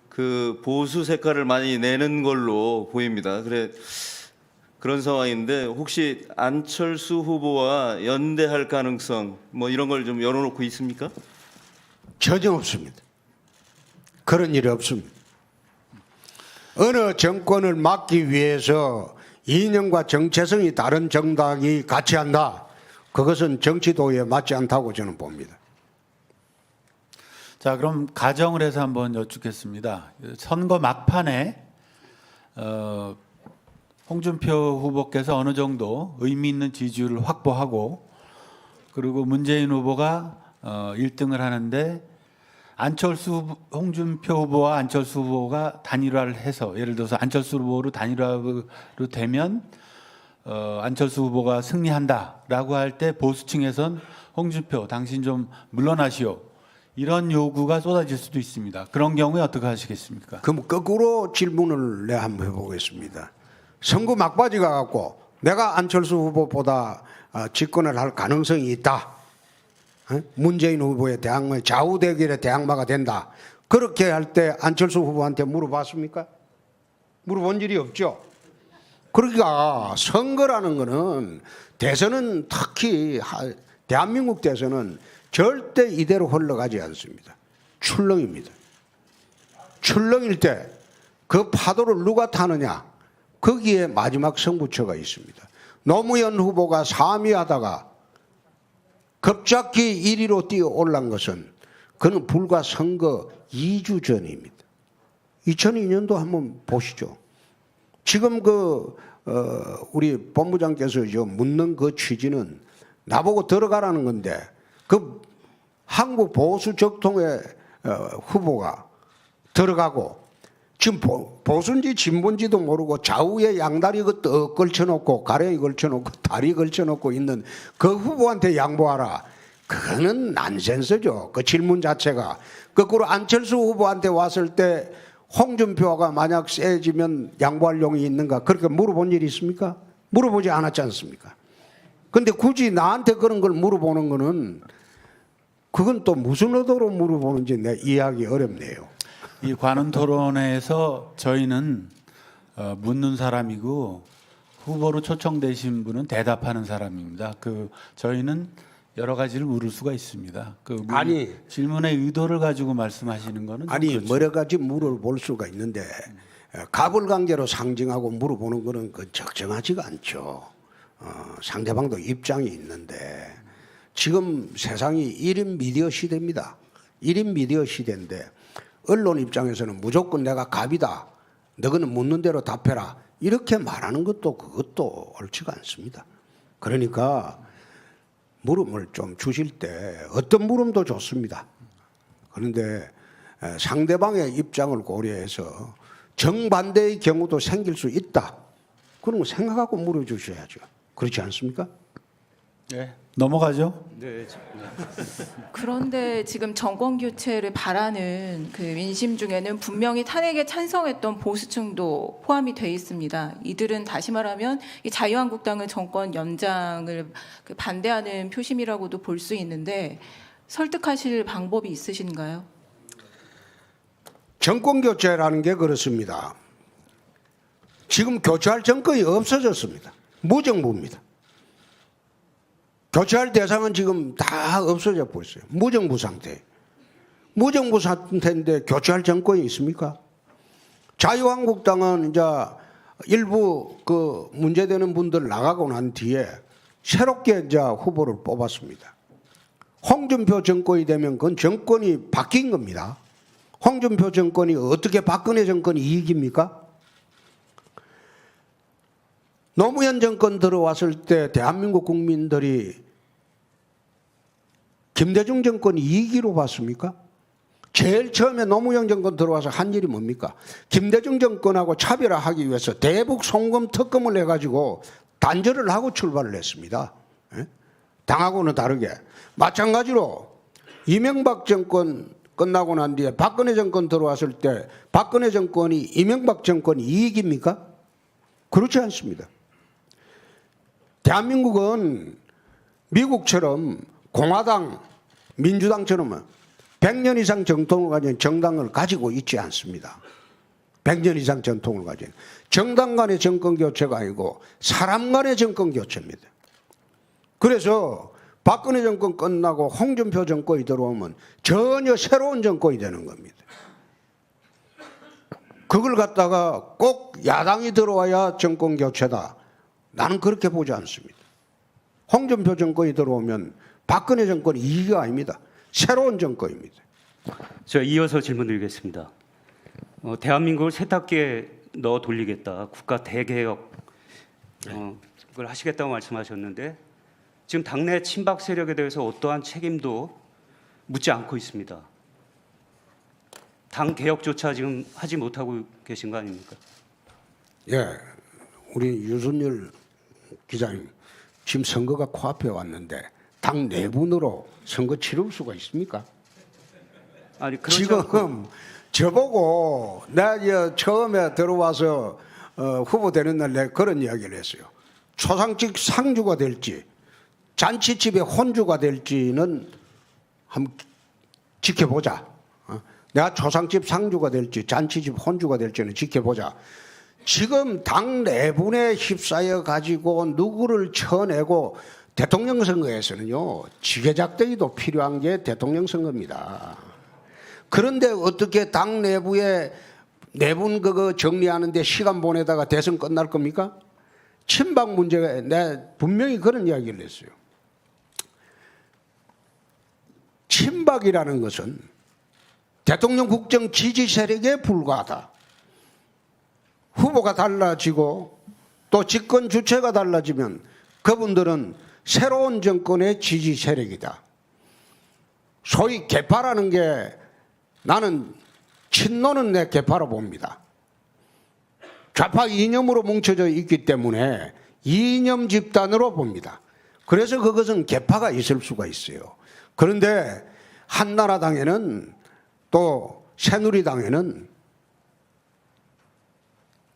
그 보수 색깔을 많이 내는 걸로 보입니다. 그런 상황인데 혹시 안철수 후보와 연대할 가능성 뭐 이런 걸 좀 열어놓고 있습니까? 전혀 없습니다. 그런 일이 없습니다. 어느 정권을 막기 위해서 이념과 정체성이 다른 정당이 같이 한다. 그것은 정치도에 맞지 않다고 저는 봅니다. 자, 그럼 가정을 해서 한번 여쭙겠습니다. 선거 막판에 홍준표 후보께서 어느 정도 의미 있는 지지율을 확보하고 그리고 문재인 후보가 1등을 하는데 홍준표 후보와 안철수 후보가 단일화를 해서 예를 들어서 안철수 후보로 단일화로 되면 안철수 후보가 승리한다라고 할 때 보수층에선 홍준표 당신 좀 물러나시오 이런 요구가 쏟아질 수도 있습니다. 그런 경우에 어떻게 하시겠습니까? 그럼 거꾸로 질문을 내가 한번 해보겠습니다. 선거 막바지 가갖고 내가 안철수 후보보다 집권을 할 가능성이 있다. 문재인 후보의 대항마, 좌우 대결의 대항마가 된다. 그렇게 할 때 안철수 후보한테 물어봤습니까? 물어본 일이 없죠. 그러니까 선거라는 거는 대선은 특히 대한민국 대선은 절대 이대로 흘러가지 않습니다. 출렁입니다. 출렁일 때 그 파도를 누가 타느냐? 거기에 마지막 승부처가 있습니다. 노무현 후보가 3위 하다가 급작히 1위로 뛰어 올란 것은 그는 불과 선거 2주 전입니다. 2002년도 한번 보시죠. 지금 우리 본부장께서 묻는 그 취지는 나보고 들어가라는 건데 그 한국 보수 적통의 후보가 들어가고 지금 보수인지 진보인지도 모르고 좌우에 양다리 떡 걸쳐놓고 가랭이 걸쳐놓고 다리 걸쳐놓고 있는 그 후보한테 양보하라. 그거는 난센스죠. 그 질문 자체가. 거꾸로 안철수 후보한테 왔을 때 홍준표가 만약 세지면 양보할 용이 있는가 그렇게 물어본 일이 있습니까? 물어보지 않았지 않습니까? 근데 굳이 나한테 그런 걸 물어보는 거는 그건 또 무슨 의도로 물어보는지 내 이해하기 어렵네요. 이 관훈 토론회에서 저희는 묻는 사람이고 후보로 초청되신 분은 대답하는 사람입니다. 저희는 여러 가지를 물을 수가 있습니다. 아니, 질문의 의도를 가지고 말씀하시는 거는 아니 그렇죠. 여러 가지 물어볼 수가 있는데 가불관계로 상징하고 물어보는 거는 그 적정하지가 않죠. 상대방도 입장이 있는데 지금 세상이 1인 미디어 시대입니다. 1인 미디어 시대인데 언론 입장에서는 무조건 내가 갑이다. 너희는 묻는 대로 답해라. 이렇게 말하는 그것도 옳지가 않습니다. 그러니까 물음을 좀 주실 때 어떤 물음도 좋습니다. 그런데 상대방의 입장을 고려해서 정반대의 경우도 생길 수 있다. 그런 거 생각하고 물어주셔야죠. 그렇지 않습니까? 네. 넘어가죠. 네. 그런데 지금 정권 교체를 바라는 그 민심 중에는 분명히 탄핵에 찬성했던 보수층도 포함이 돼 있습니다. 이들은 다시 말하면 이 자유한국당은 정권 연장을 반대하는 표심이라고도 볼 수 있는데 설득하실 방법이 있으신가요? 정권 교체라는 게 그렇습니다. 지금 교체할 정권이 없어졌습니다. 무정부입니다. 교체할 대상은 지금 다 없어져 버렸어요. 무정부 상태. 무정부 상태인데 교체할 정권이 있습니까? 자유한국당은 이제 일부 그 문제되는 분들 나가고 난 뒤에 새롭게 이제 후보를 뽑았습니다. 홍준표 정권이 되면 그건 정권이 바뀐 겁니다. 홍준표 정권이 어떻게 박근혜 정권이 이익입니까? 노무현 정권 들어왔을 때 대한민국 국민들이 김대중 정권이 2기로 봤습니까? 제일 처음에 노무현 정권 들어와서 한 일이 뭡니까? 김대중 정권하고 차별화하기 위해서 대북 송금 특검을 해가지고 단절을 하고 출발을 했습니다. 예? 당하고는 다르게. 마찬가지로 이명박 정권 끝나고 난 뒤에 박근혜 정권 들어왔을 때 박근혜 정권이 이명박 정권이 이익입니까? 그렇지 않습니다. 대한민국은 미국처럼 공화당, 민주당처럼 100년 이상 전통을 가진 정당을 가지고 있지 않습니다. 100년 이상 전통을 가진 정당 간의 정권 교체가 아니고 사람 간의 정권 교체입니다. 그래서 박근혜 정권 끝나고 홍준표 정권이 들어오면 전혀 새로운 정권이 되는 겁니다. 그걸 갖다가 꼭 야당이 들어와야 정권 교체다. 나는 그렇게 보지 않습니다. 홍준표 정권이 들어오면 박근혜 정권이 이기가 아닙니다. 새로운 정권입니다. 저 이어서 질문 드리겠습니다. 대한민국을 세탁기에 넣어 돌리겠다. 국가 대개혁 그걸 하시겠다고 말씀하셨는데 지금 당내 친박 세력에 대해서 어떠한 책임도 묻지 않고 있습니다. 당 개혁조차 지금 하지 못하고 계신 거 아닙니까? 예, 우리 유순열 기자님, 지금 선거가 코앞에 왔는데 당 내분으로 선거 치를 수가 있습니까? 아니 그렇죠. 지금 저보고 내가 처음에 들어와서 후보 되는 날 내가 그런 이야기를 했어요. 초상집 상주가 될지 잔치집의 혼주가 될지는 한번 지켜보자. 내가 초상집 상주가 될지 잔치집 혼주가 될지는 지켜보자. 지금 당 내분에 휩싸여 가지고 누구를 쳐내고 대통령 선거에서는요 지게작대기도 필요한 게 대통령 선거입니다. 그런데 어떻게 당 내부에 내분 그거 정리하는데 시간 보내다가 대선 끝날 겁니까? 친박 문제가 내가 분명히 그런 이야기를 했어요. 친박이라는 것은 대통령 국정 지지 세력에 불과하다. 후보가 달라지고 또 집권 주체가 달라지면 그분들은 새로운 정권의 지지 세력이다. 소위 개파라는 게 나는 친노는 내 개파로 봅니다. 좌파 이념으로 뭉쳐져 있기 때문에 이념 집단으로 봅니다. 그래서 그것은 개파가 있을 수가 있어요. 그런데 한나라당에는 또 새누리당에는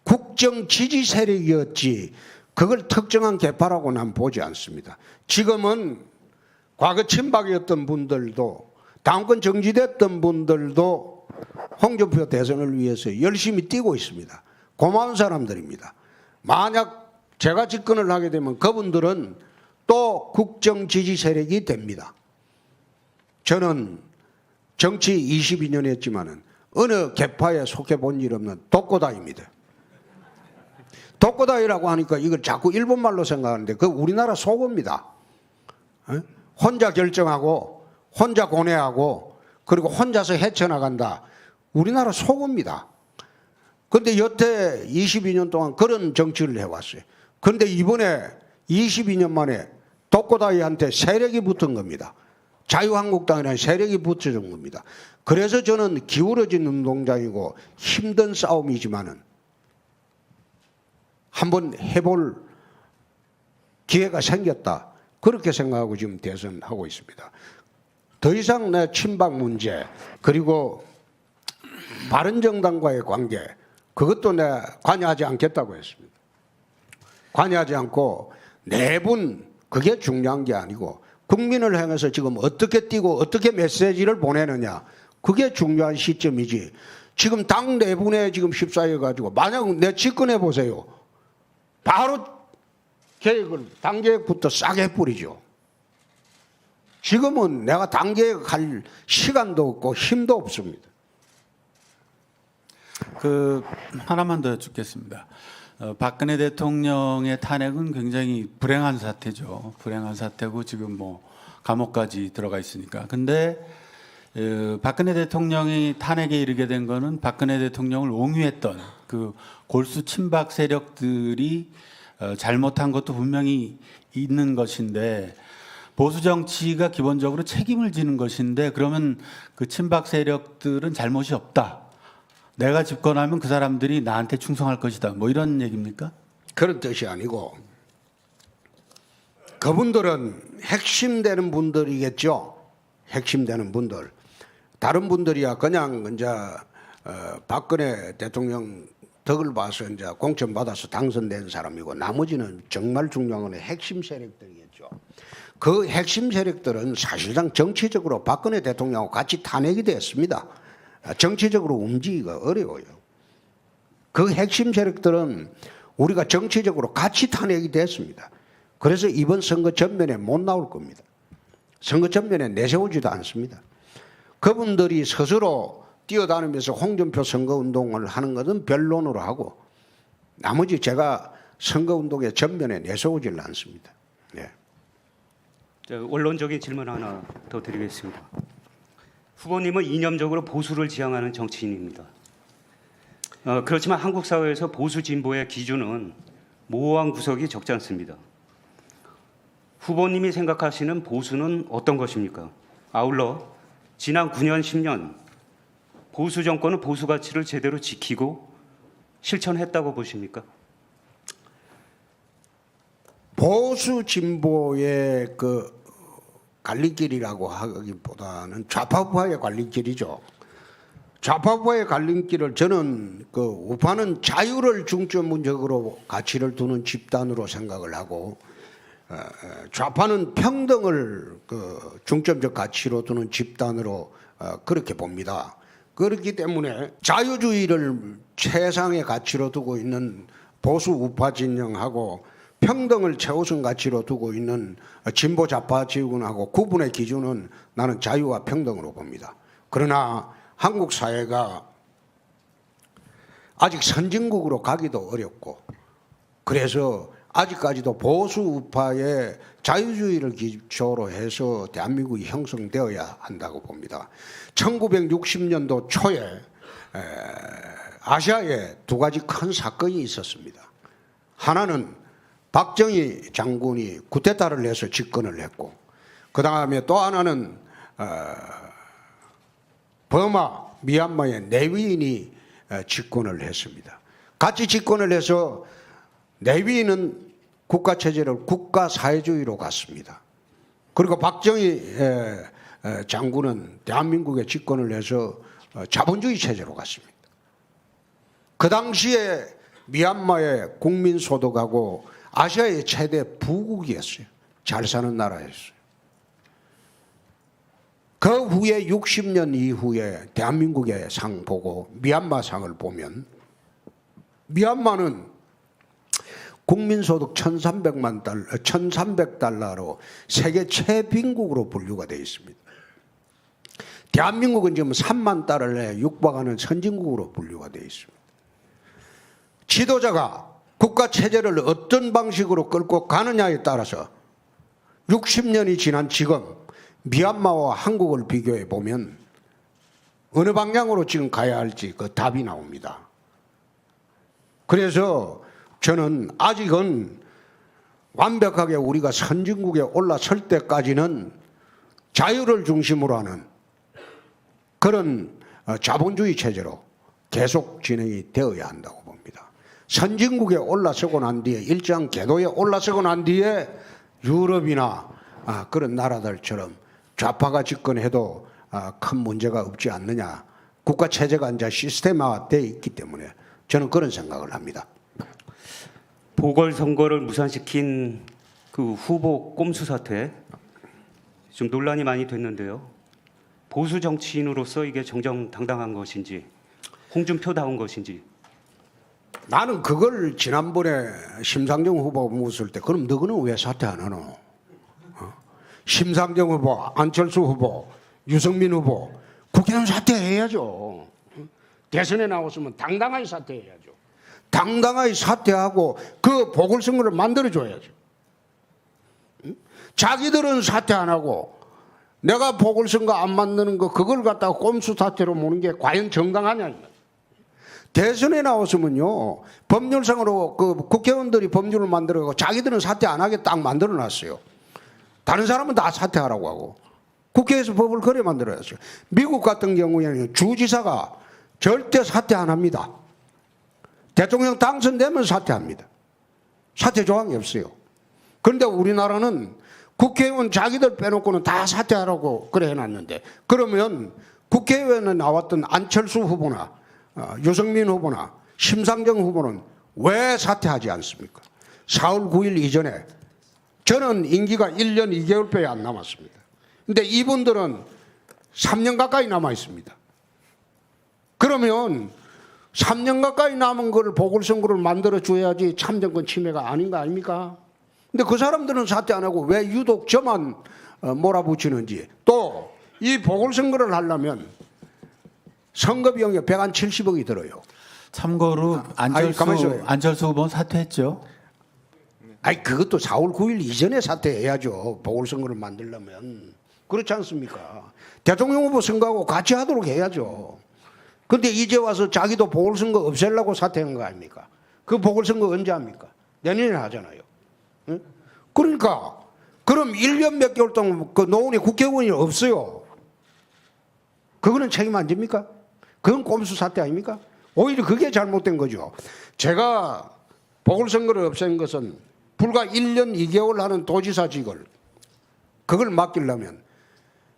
국정 지지 세력이었지 그걸 특정한 개파라고 난 보지 않습니다. 지금은 과거 친박이었던 분들도 당권 정지됐던 분들도 홍준표 대선을 위해서 열심히 뛰고 있습니다. 고마운 사람들입니다. 만약 제가 집권을 하게 되면 그분들은 또 국정 지지 세력이 됩니다. 저는 정치 22년 했지만은 어느 개파에 속해 본 일 없는 독고다입니다. 독고다이라고 하니까 이걸 자꾸 일본말로 생각하는데 그 우리나라 속어입니다. 혼자 결정하고 혼자 고뇌하고 그리고 혼자서 헤쳐나간다. 우리나라 속어입니다. 그런데 여태 22년 동안 그런 정치를 해왔어요. 그런데 이번에 22년 만에 독고다이한테 세력이 붙은 겁니다. 자유한국당이라는 세력이 붙여준 겁니다. 그래서 저는 기울어진 운동장이고 힘든 싸움이지만은 한번 해볼 기회가 생겼다. 그렇게 생각하고 지금 대선하고 있습니다. 더 이상 내 친박 문제 그리고 바른정당과의 관계 그것도 내가 관여하지 않겠다고 했습니다. 관여하지 않고 내분 그게 중요한 게 아니고 국민을 향해서 지금 어떻게 뛰고 어떻게 메시지를 보내느냐 그게 중요한 시점이지. 지금 당 내분에 지금 휩싸여 가지고 만약 내 집권해 보세요. 바로 계획을 당 계획부터 싸게 뿌리죠. 지금은 내가 당 계획할 시간도 없고 힘도 없습니다. 하나만 더 여쭙겠습니다. 박근혜 대통령의 탄핵은 굉장히 불행한 사태죠. 불행한 사태고 지금 뭐 감옥까지 들어가 있으니까. 근데 박근혜 대통령이 탄핵에 이르게 된 거는 박근혜 대통령을 옹유했던 그 골수 친박 세력들이 잘못한 것도 분명히 있는 것인데 보수 정치가 기본적으로 책임을 지는 것인데 그러면 그 친박 세력들은 잘못이 없다. 내가 집권하면 그 사람들이 나한테 충성할 것이다. 뭐 이런 얘기입니까? 그런 뜻이 아니고 그분들은 핵심되는 분들이겠죠. 핵심되는 분들. 다른 분들이야 그냥 이제 박근혜 대통령 덕을 봐서 이제 공천 받아서 당선된 사람이고 나머지는 정말 중요한 건 핵심 세력들이겠죠. 그 핵심 세력들은 사실상 정치적으로 박근혜 대통령하고 같이 탄핵이 됐습니다. 정치적으로 움직이기가 어려워요. 그 핵심 세력들은 우리가 정치적으로 같이 탄핵이 됐습니다. 그래서 이번 선거 전면에 못 나올 겁니다. 선거 전면에 내세우지도 않습니다. 그분들이 스스로 뛰어다니면서 홍준표 선거운동을 하는 것은 변론으로 하고 나머지 제가 선거운동의 전면에 내세우지는 않습니다. 네. 원론적인 질문 하나 더 드리겠습니다. 후보님은 이념적으로 보수를 지향하는 정치인입니다. 그렇지만 한국 사회에서 보수 진보의 기준은 모호한 구석이 적지 않습니다. 후보님이 생각하시는 보수는 어떤 것입니까? 아울러 지난 9년, 10년 보수 정권은 보수 가치를 제대로 지키고 실천했다고 보십니까? 보수 진보의 그 갈림길이라고 하기보다는 좌파우파의 갈림길이죠. 좌파우파의 갈림길을 저는 그 우파는 자유를 중점적으로 가치를 두는 집단으로 생각을 하고 좌파는 평등을 그 중점적 가치로 두는 집단으로 그렇게 봅니다. 그렇기 때문에 자유주의를 최상의 가치로 두고 있는 보수 우파 진영하고 평등을 최우선 가치로 두고 있는 진보 좌파 진영하고 구분의 기준은 나는 자유와 평등으로 봅니다. 그러나 한국 사회가 아직 선진국으로 가기도 어렵고 그래서 아직까지도 보수 우파의 자유주의를 기초로 해서 대한민국이 형성되어야 한다고 봅니다. 1960년도 초에 아시아에 두 가지 큰 사건이 있었습니다. 하나는 박정희 장군이 쿠데타를 해서 집권을 했고 그 다음에 또 하나는 버마, 미얀마의 내위인이 집권을 했습니다. 같이 집권을 해서 내위인은 국가체제를 국가사회주의로 갔습니다. 그리고 박정희 장군은 대한민국에 집권을 해서 자본주의 체제로 갔습니다. 그 당시에 미얀마의 국민소득하고 아시아의 최대 부국이었어요. 잘 사는 나라였어요. 그 후에 60년 이후에 대한민국의 상 보고 미얀마 상을 보면 미얀마는 국민소득 1,300달러로 세계 최빈국으로 분류가 되어 있습니다. 대한민국은 지금 3만 달러에 육박하는 선진국으로 분류가 되어 있습니다. 지도자가 국가체제를 어떤 방식으로 끌고 가느냐에 따라서 60년이 지난 지금 미얀마와 한국을 비교해 보면 어느 방향으로 지금 가야 할지 그 답이 나옵니다. 그래서 저는 아직은 완벽하게 우리가 선진국에 올라설 때까지는 자유를 중심으로 하는 그런 자본주의 체제로 계속 진행이 되어야 한다고 봅니다. 선진국에 올라서고 난 뒤에 일정 궤도에 올라서고 난 뒤에 유럽이나 그런 나라들처럼 좌파가 집권해도 큰 문제가 없지 않느냐. 국가체제가 이제 시스템화되어 있기 때문에 저는 그런 생각을 합니다. 보궐선거를 무산시킨 그 후보 꼼수 사태 좀 논란이 많이 됐는데요. 보수 정치인으로서 이게 정정당당한 것인지 홍준표다운 것인지. 나는 그걸 지난번에 심상정 후보가 묻을 때 그럼 너희는 왜 사퇴 안 하노? 심상정 후보, 안철수 후보, 유승민 후보 국회의원 사퇴해야죠. 대선에 나왔으면 당당하게 사퇴해야죠. 당당하게 사퇴하고 그 보궐선거를 만들어줘야죠. 자기들은 사퇴 안 하고 내가 보궐선거 안 만드는 거 그걸 갖다가 꼼수 사퇴로 모는 게 과연 정당하냐. 대선에 나왔으면요 법률상으로 그 국회의원들이 법률을 만들어가고 자기들은 사퇴 안 하게 딱 만들어놨어요. 다른 사람은 다 사퇴하라고 하고 국회에서 법을 그래 만들어야죠. 미국 같은 경우에는 주지사가 절대 사퇴 안 합니다. 대통령 당선되면 사퇴합니다. 사퇴 조항이 없어요. 그런데 우리나라는 국회의원 자기들 빼놓고는 다 사퇴하라고 그래 해놨는데, 그러면 국회의원에 나왔던 안철수 후보나 유승민 후보나 심상정 후보는 왜 사퇴하지 않습니까? 4월 9일 이전에 저는 임기가 1년 2개월밖에 안 남았습니다. 근데 이분들은 3년 가까이 남아 있습니다. 그러면 3년 가까이 남은 걸 보궐선거를 만들어 줘야지 참정권 침해가 아닌 거 아닙니까? 근데 그 사람들은 사퇴 안 하고 왜 유독 저만 몰아붙이는지. 또 이 보궐선거를 하려면 선거 비용이 170억이 들어요. 참고로 안철수 후보는 사퇴했죠. 아니 그것도 4월 9일 이전에 사퇴해야죠. 보궐선거를 만들려면. 그렇지 않습니까? 대통령 후보 선거하고 같이 하도록 해야죠. 그런데 이제 와서 자기도 보궐선거 없애려고 사퇴한 거 아닙니까? 그 보궐선거 언제 합니까? 내년에 하잖아요. 응? 그러니까 그럼 1년 몇 개월 동안 그 노원에 국회의원이 없어요. 그거는 책임 안 집니까? 그건 꼼수 사퇴 아닙니까? 오히려 그게 잘못된 거죠. 제가 보궐선거를 없앤 것은 불과 1년 2개월 하는 도지사직을 그걸 맡기려면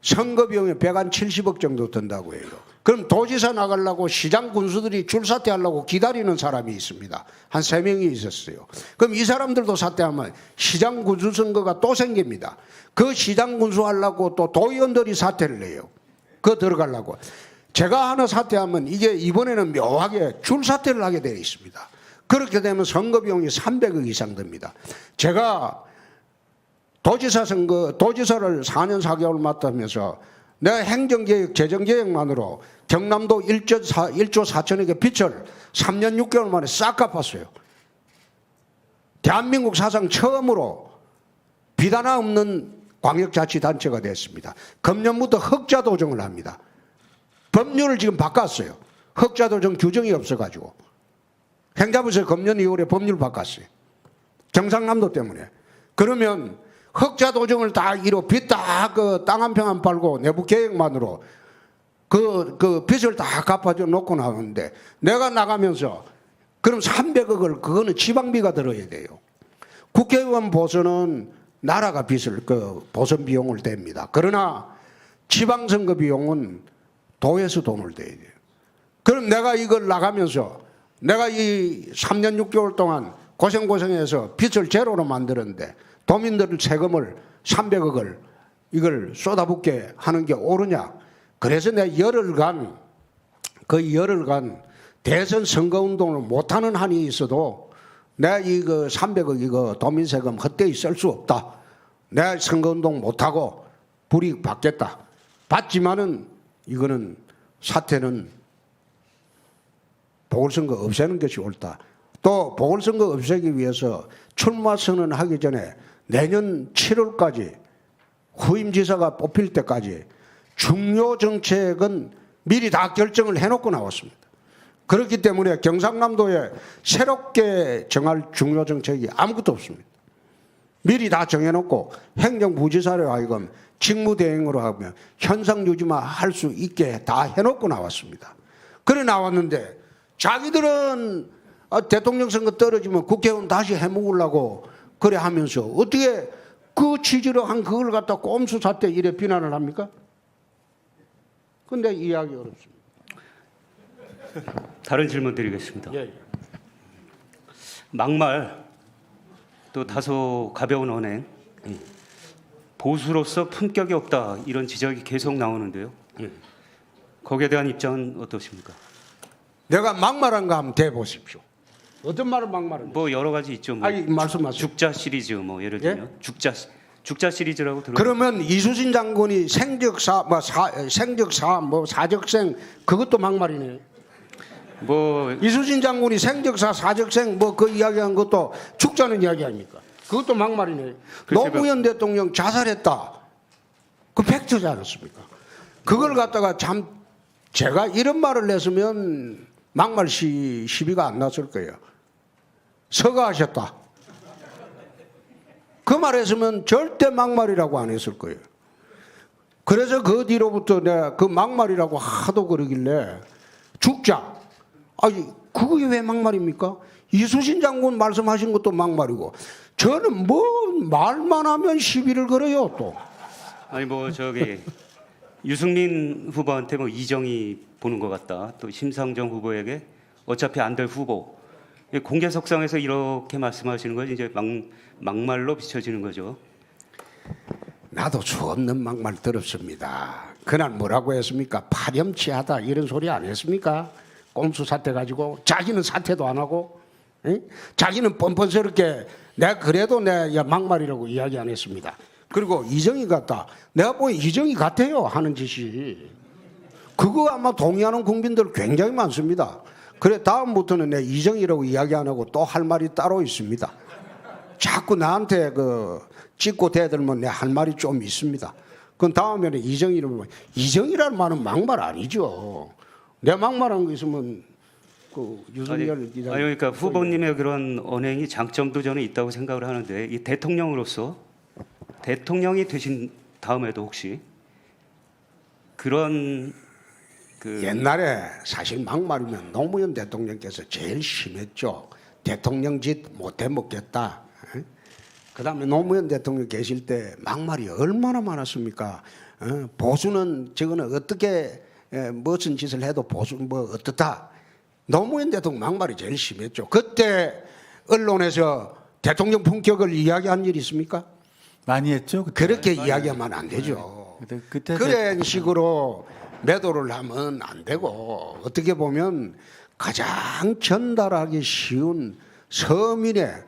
선거 비용이 170억 정도 든다고 해요. 그럼 도지사 나가려고 시장 군수들이 줄 사퇴하려고 기다리는 사람이 있습니다. 한 3명이 있었어요. 그럼 이 사람들도 사퇴하면 시장 군수 선거가 또 생깁니다. 그 시장 군수 하려고 또 도의원들이 사퇴를 해요. 그거 들어가려고. 제가 하나 사퇴하면 이게 이번에는 묘하게 줄 사퇴를 하게 되어 있습니다. 그렇게 되면 선거 비용이 300억 이상 듭니다. 제가 도지사를 4년 4개월 맡으면서 내가 행정계획, 재정계획만으로 경남도 1조 4천억의 빚을 3년 6개월 만에 싹 갚았어요. 대한민국 사상 처음으로 빚 하나 없는 광역자치단체가 됐습니다. 금년부터 흑자도정을 합니다. 법률을 지금 바꿨어요. 흑자도정 규정이 없어가지고. 행자부에서 금년 2월에 법률 바꿨어요. 경상남도 때문에. 그러면 흑자도정을 다 이루 빚 다 그 땅 한 평 안 팔고 내부 계획만으로 그 빚을 다 갚아줘 놓고 나오는데 내가 나가면서 그럼 300억을 그거는 지방비가 들어야 돼요. 국회의원 보선은 나라가 빚을 그 보선 비용을 댑니다. 그러나 지방선거 비용은 도에서 돈을 대야 돼요. 그럼 내가 이걸 나가면서 내가 이 3년 6개월 동안 고생해서 빚을 제로로 만들었는데 도민들 세금을 300억을 이걸 쏟아붓게 하는 게 옳으냐. 그래서 내가 열흘간 대선 선거운동을 못하는 한이 있어도 내가 이거 300억 이거 도민세금 헛되이 쓸 수 없다. 내가 선거운동 못하고 불이익 받겠다. 받지만은 이거는 사태는 보궐선거 없애는 것이 옳다. 또 보궐선거 없애기 위해서 출마 선언하기 전에 내년 7월까지 후임지사가 뽑힐 때까지 중요 정책은 미리 다 결정을 해놓고 나왔습니다. 그렇기 때문에 경상남도에 새롭게 정할 중요 정책이 아무것도 없습니다. 미리 다 정해놓고 행정부지사로 하여금 직무대행으로 하면 현상유지만 할 수 있게 다 해놓고 나왔습니다. 그래 나왔는데 자기들은 대통령 선거 떨어지면 국회의원 다시 해먹으려고 그래 하면서 어떻게 그 취지로 한 그걸 갖다 꼼수 사태 이래 비난을 합니까? 근데 이해하기 어렵습니다. 다른 질문 드리겠습니다. 예. 막말 또 다소 가벼운 언행, 보수로서 품격이 없다 이런 지적이 계속 나오는데요. 거기에 대한 입장은 어떠십니까? 내가 막말한 거 한번 대보십시오. 어떤 말을 막말을? 뭐 여러 가지 있죠. 뭐 아니 말씀하세요. 죽자 시리즈 뭐 예를 들면 죽자 시리즈라고 들어. 그러면 이수진 장군이 생적사 뭐 사적생 그것도 막말이네. 뭐 이수진 장군이 생적사 사적생 뭐 그 이야기한 것도 죽자는 이야기 아닙니까? 그것도 막말이네. 노무현 대통령 자살했다. 그 팩트지 않았습니까? 그걸 갖다가 참 제가 이런 말을 냈으면 막말 시비가 안 났을 거예요. 서가하셨다. 그 말했으면 절대 막말이라고 안 했을 거예요. 그래서 그 뒤로부터 내가 그 막말이라고 하도 그러길래 죽자. 아니 그게 왜 막말입니까? 이수신 장군 말씀하신 것도 막말이고 저는 뭐 말만 하면 시비를 걸어요 또. 아니 뭐 저기 유승민 후보한테 뭐 이정이 보는 것 같다. 또 심상정 후보에게 어차피 안 될 후보. 공개석상에서 이렇게 말씀하시는 건 이제 막말로 비춰지는 거죠. 나도 수 없는 막말 들었습니다. 그날 뭐라고 했습니까? 파렴치하다 이런 소리 안 했습니까? 꼼수 사태 가지고 자기는 사퇴도 안 하고, 응? 자기는 뻔뻔스럽게 내가 그래도 내가 막말이라고 이야기 안 했습니다. 그리고 이정희 같다. 내가 보기엔 이정희 같아요 하는 짓이. 그거 아마 동의하는 국민들 굉장히 많습니다. 그래 다음부터는 내 이정희라고 이야기 안 하고 또 할 말이 따로 있습니다. 자꾸 나한테 그 찍고 대들면 내 할 말이 좀 있습니다. 그럼 다음에는 이정희를 보면 이정희라는 말은 막말 아니죠. 내 막말한 거 있으면 그 유승열 기자. 아니 그러니까 후보님의 그런 언행이 장점도 저는 있다고 생각을 하는데 이 대통령으로서 대통령이 되신 다음에도 혹시 그런 그 옛날에 사실 막말이면 노무현 대통령께서 제일 심했죠. 대통령 짓 못해 먹겠다. 그 다음에 노무현 대통령 계실 때 막말이 얼마나 많았습니까? 보수는 저거는 어떻게 무슨 짓을 해도 보수 뭐 어떻다. 노무현 대통령 막말이 제일 심했죠. 그때 언론에서 대통령 품격을 이야기한 일이 있습니까? 많이 했죠. 그때. 그렇게 이야기하면 안 되죠. 그때 그런 식으로 매도를 하면 안 되고 어떻게 보면 가장 전달하기 쉬운 서민의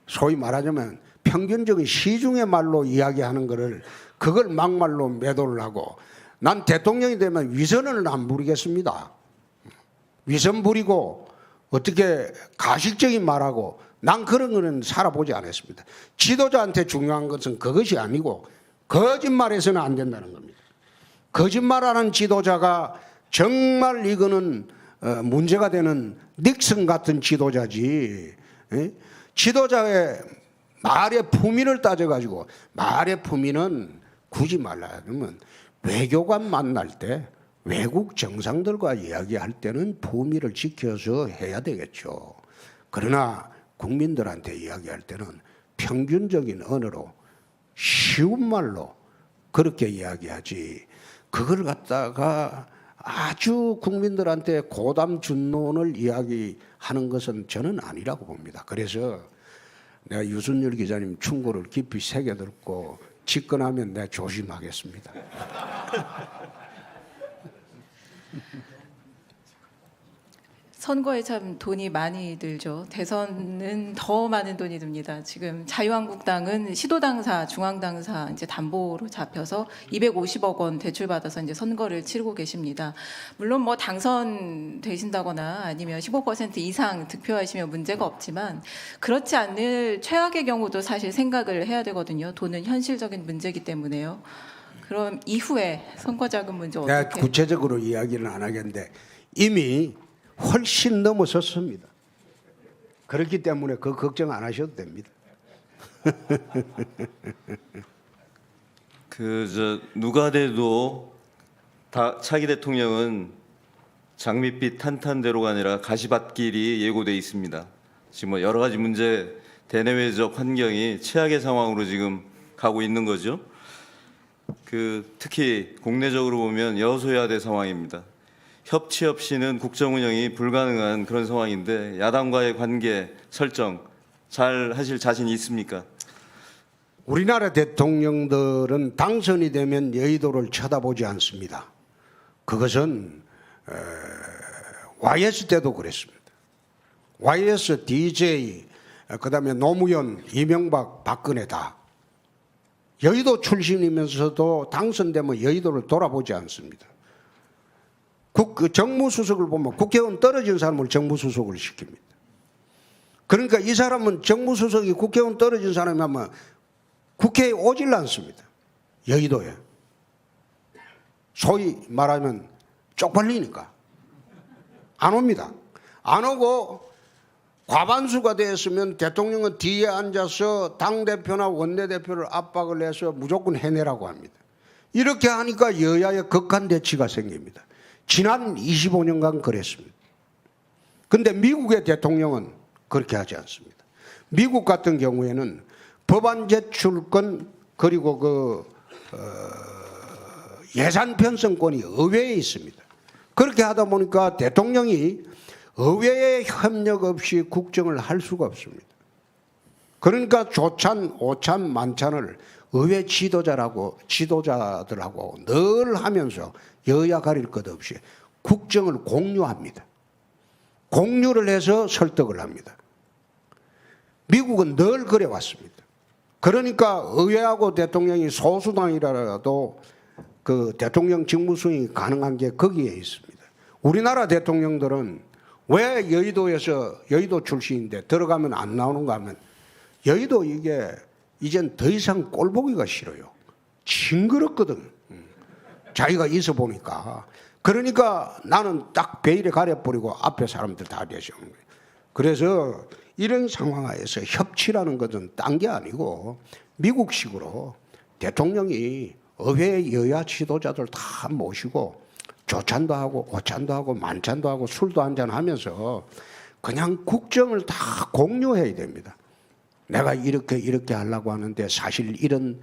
소위 말하자면 평균적인 시중의 말로 이야기하는 거를 그걸 막말로 매도를 하고 난 대통령이 되면 위선을 안 부리겠습니다. 위선 부리고 어떻게 가식적인 말하고 난 그런 거는 살아보지 않았습니다. 지도자한테 중요한 것은 그것이 아니고 거짓말해서는 안 된다는 겁니다. 거짓말하는 지도자가 정말 이거는 문제가 되는 닉슨 같은 지도자지. 지도자의 말의 품위를 따져가지고 말의 품위는 굳이 말하자면 외교관 만날 때 외국 정상들과 이야기할 때는 품위를 지켜서 해야 되겠죠. 그러나 국민들한테 이야기할 때는 평균적인 언어로 쉬운 말로 그렇게 이야기하지 그걸 갖다가 아주 국민들한테 고담준론을 이야기하는 것은 저는 아니라고 봅니다. 그래서 내가 유순열 기자님 충고를 깊이 새겨듣고 집권하면 내가 조심하겠습니다. 선거에 참 돈이 많이 들죠. 대선은 더 많은 돈이 듭니다. 지금 자유한국당은 시도당사, 중앙당사 이제 담보로 잡혀서 250억 원 대출받아서 이제 선거를 치르고 계십니다. 물론 뭐 당선되신다거나 아니면 15% 이상 득표하시면 문제가 없지만 그렇지 않을 최악의 경우도 사실 생각을 해야 되거든요. 돈은 현실적인 문제이기 때문에요. 그럼 이후에 선거자금 문제 내가 어떻게? 구체적으로 이야기는 안 하겠는데 이미 훨씬 넘어섰습니다. 그렇기 때문에 그 걱정 안 하셔도 됩니다. 누가 돼도 다 차기 대통령은 장밋빛 탄탄대로가 아니라 가시밭길이 예고돼 있습니다. 지금 뭐 여러 가지 문제 대내외적 환경이 최악의 상황으로 지금 가고 있는 거죠. 특히 국내적으로 보면 여소야대 상황입니다. 협치 없이는 국정 운영이 불가능한 그런 상황인데 야당과의 관계 설정 잘 하실 자신이 있습니까? 우리나라 대통령들은 당선이 되면 여의도를 쳐다보지 않습니다. 그것은 YS 때도 그랬습니다. YS, DJ, 그다음에 노무현, 이명박, 박근혜 다 여의도 출신이면서도 당선되면 여의도를 돌아보지 않습니다. 정무수석을 보면 국회의원 떨어진 사람을 정무수석을 시킵니다. 그러니까 이 사람은 정무수석이 국회의원 떨어진 사람이 하면 국회에 오질 않습니다. 여의도에. 소위 말하면 쪽팔리니까. 안 옵니다. 안 오고 과반수가 되었으면 대통령은 뒤에 앉아서 당대표나 원내대표를 압박을 해서 무조건 해내라고 합니다. 이렇게 하니까 여야의 극한 대치가 생깁니다. 지난 25년간 그랬습니다. 그런데 미국의 대통령은 그렇게 하지 않습니다. 미국 같은 경우에는 법안 제출권 그리고 예산 편성권이 의회에 있습니다. 그렇게 하다 보니까 대통령이 의회의 협력 없이 국정을 할 수가 없습니다. 그러니까 조찬, 오찬, 만찬을 의회 지도자들하고 늘 하면서 여야 가릴 것 없이 국정을 공유합니다. 공유를 해서 설득을 합니다. 미국은 늘 그래 왔습니다. 그러니까 의회하고 대통령이 소수당이라도 그 대통령 직무 수행이 가능한 게 거기에 있습니다. 우리나라 대통령들은 왜 여의도 출신인데 들어가면 안 나오는가 하면 여의도 이게 이젠 더 이상 꼴 보기가 싫어요. 징그럽거든. 자기가 있어 보니까. 그러니까 나는 딱 베일에 가려버리고 앞에 사람들 다 되죠. 그래서 이런 상황에서 협치라는 것은 딴 게 아니고 미국식으로 대통령이 의회 여야 지도자들 다 모시고 조찬도 하고 오찬도 하고 만찬도 하고 술도 한잔 하면서 그냥 국정을 다 공유해야 됩니다. 내가 이렇게 하려고 하는데 사실 이런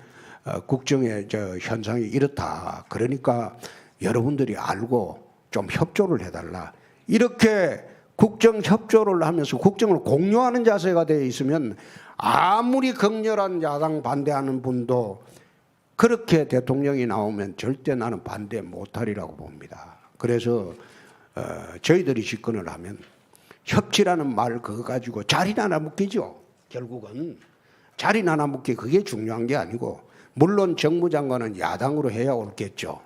국정의 현상이 이렇다. 그러니까 여러분들이 알고 좀 협조를 해달라. 이렇게 국정 협조를 하면서 국정을 공유하는 자세가 되어 있으면 아무리 극렬한 야당 반대하는 분도 그렇게 대통령이 나오면 절대 나는 반대 못하리라고 봅니다. 그래서 저희들이 집권을 하면 협치라는 말 그거 가지고 자리나 하나 묶이죠. 결국은 자리나 하나 묶기 그게 중요한 게 아니고 물론 정무장관은 야당으로 해야 옳겠죠.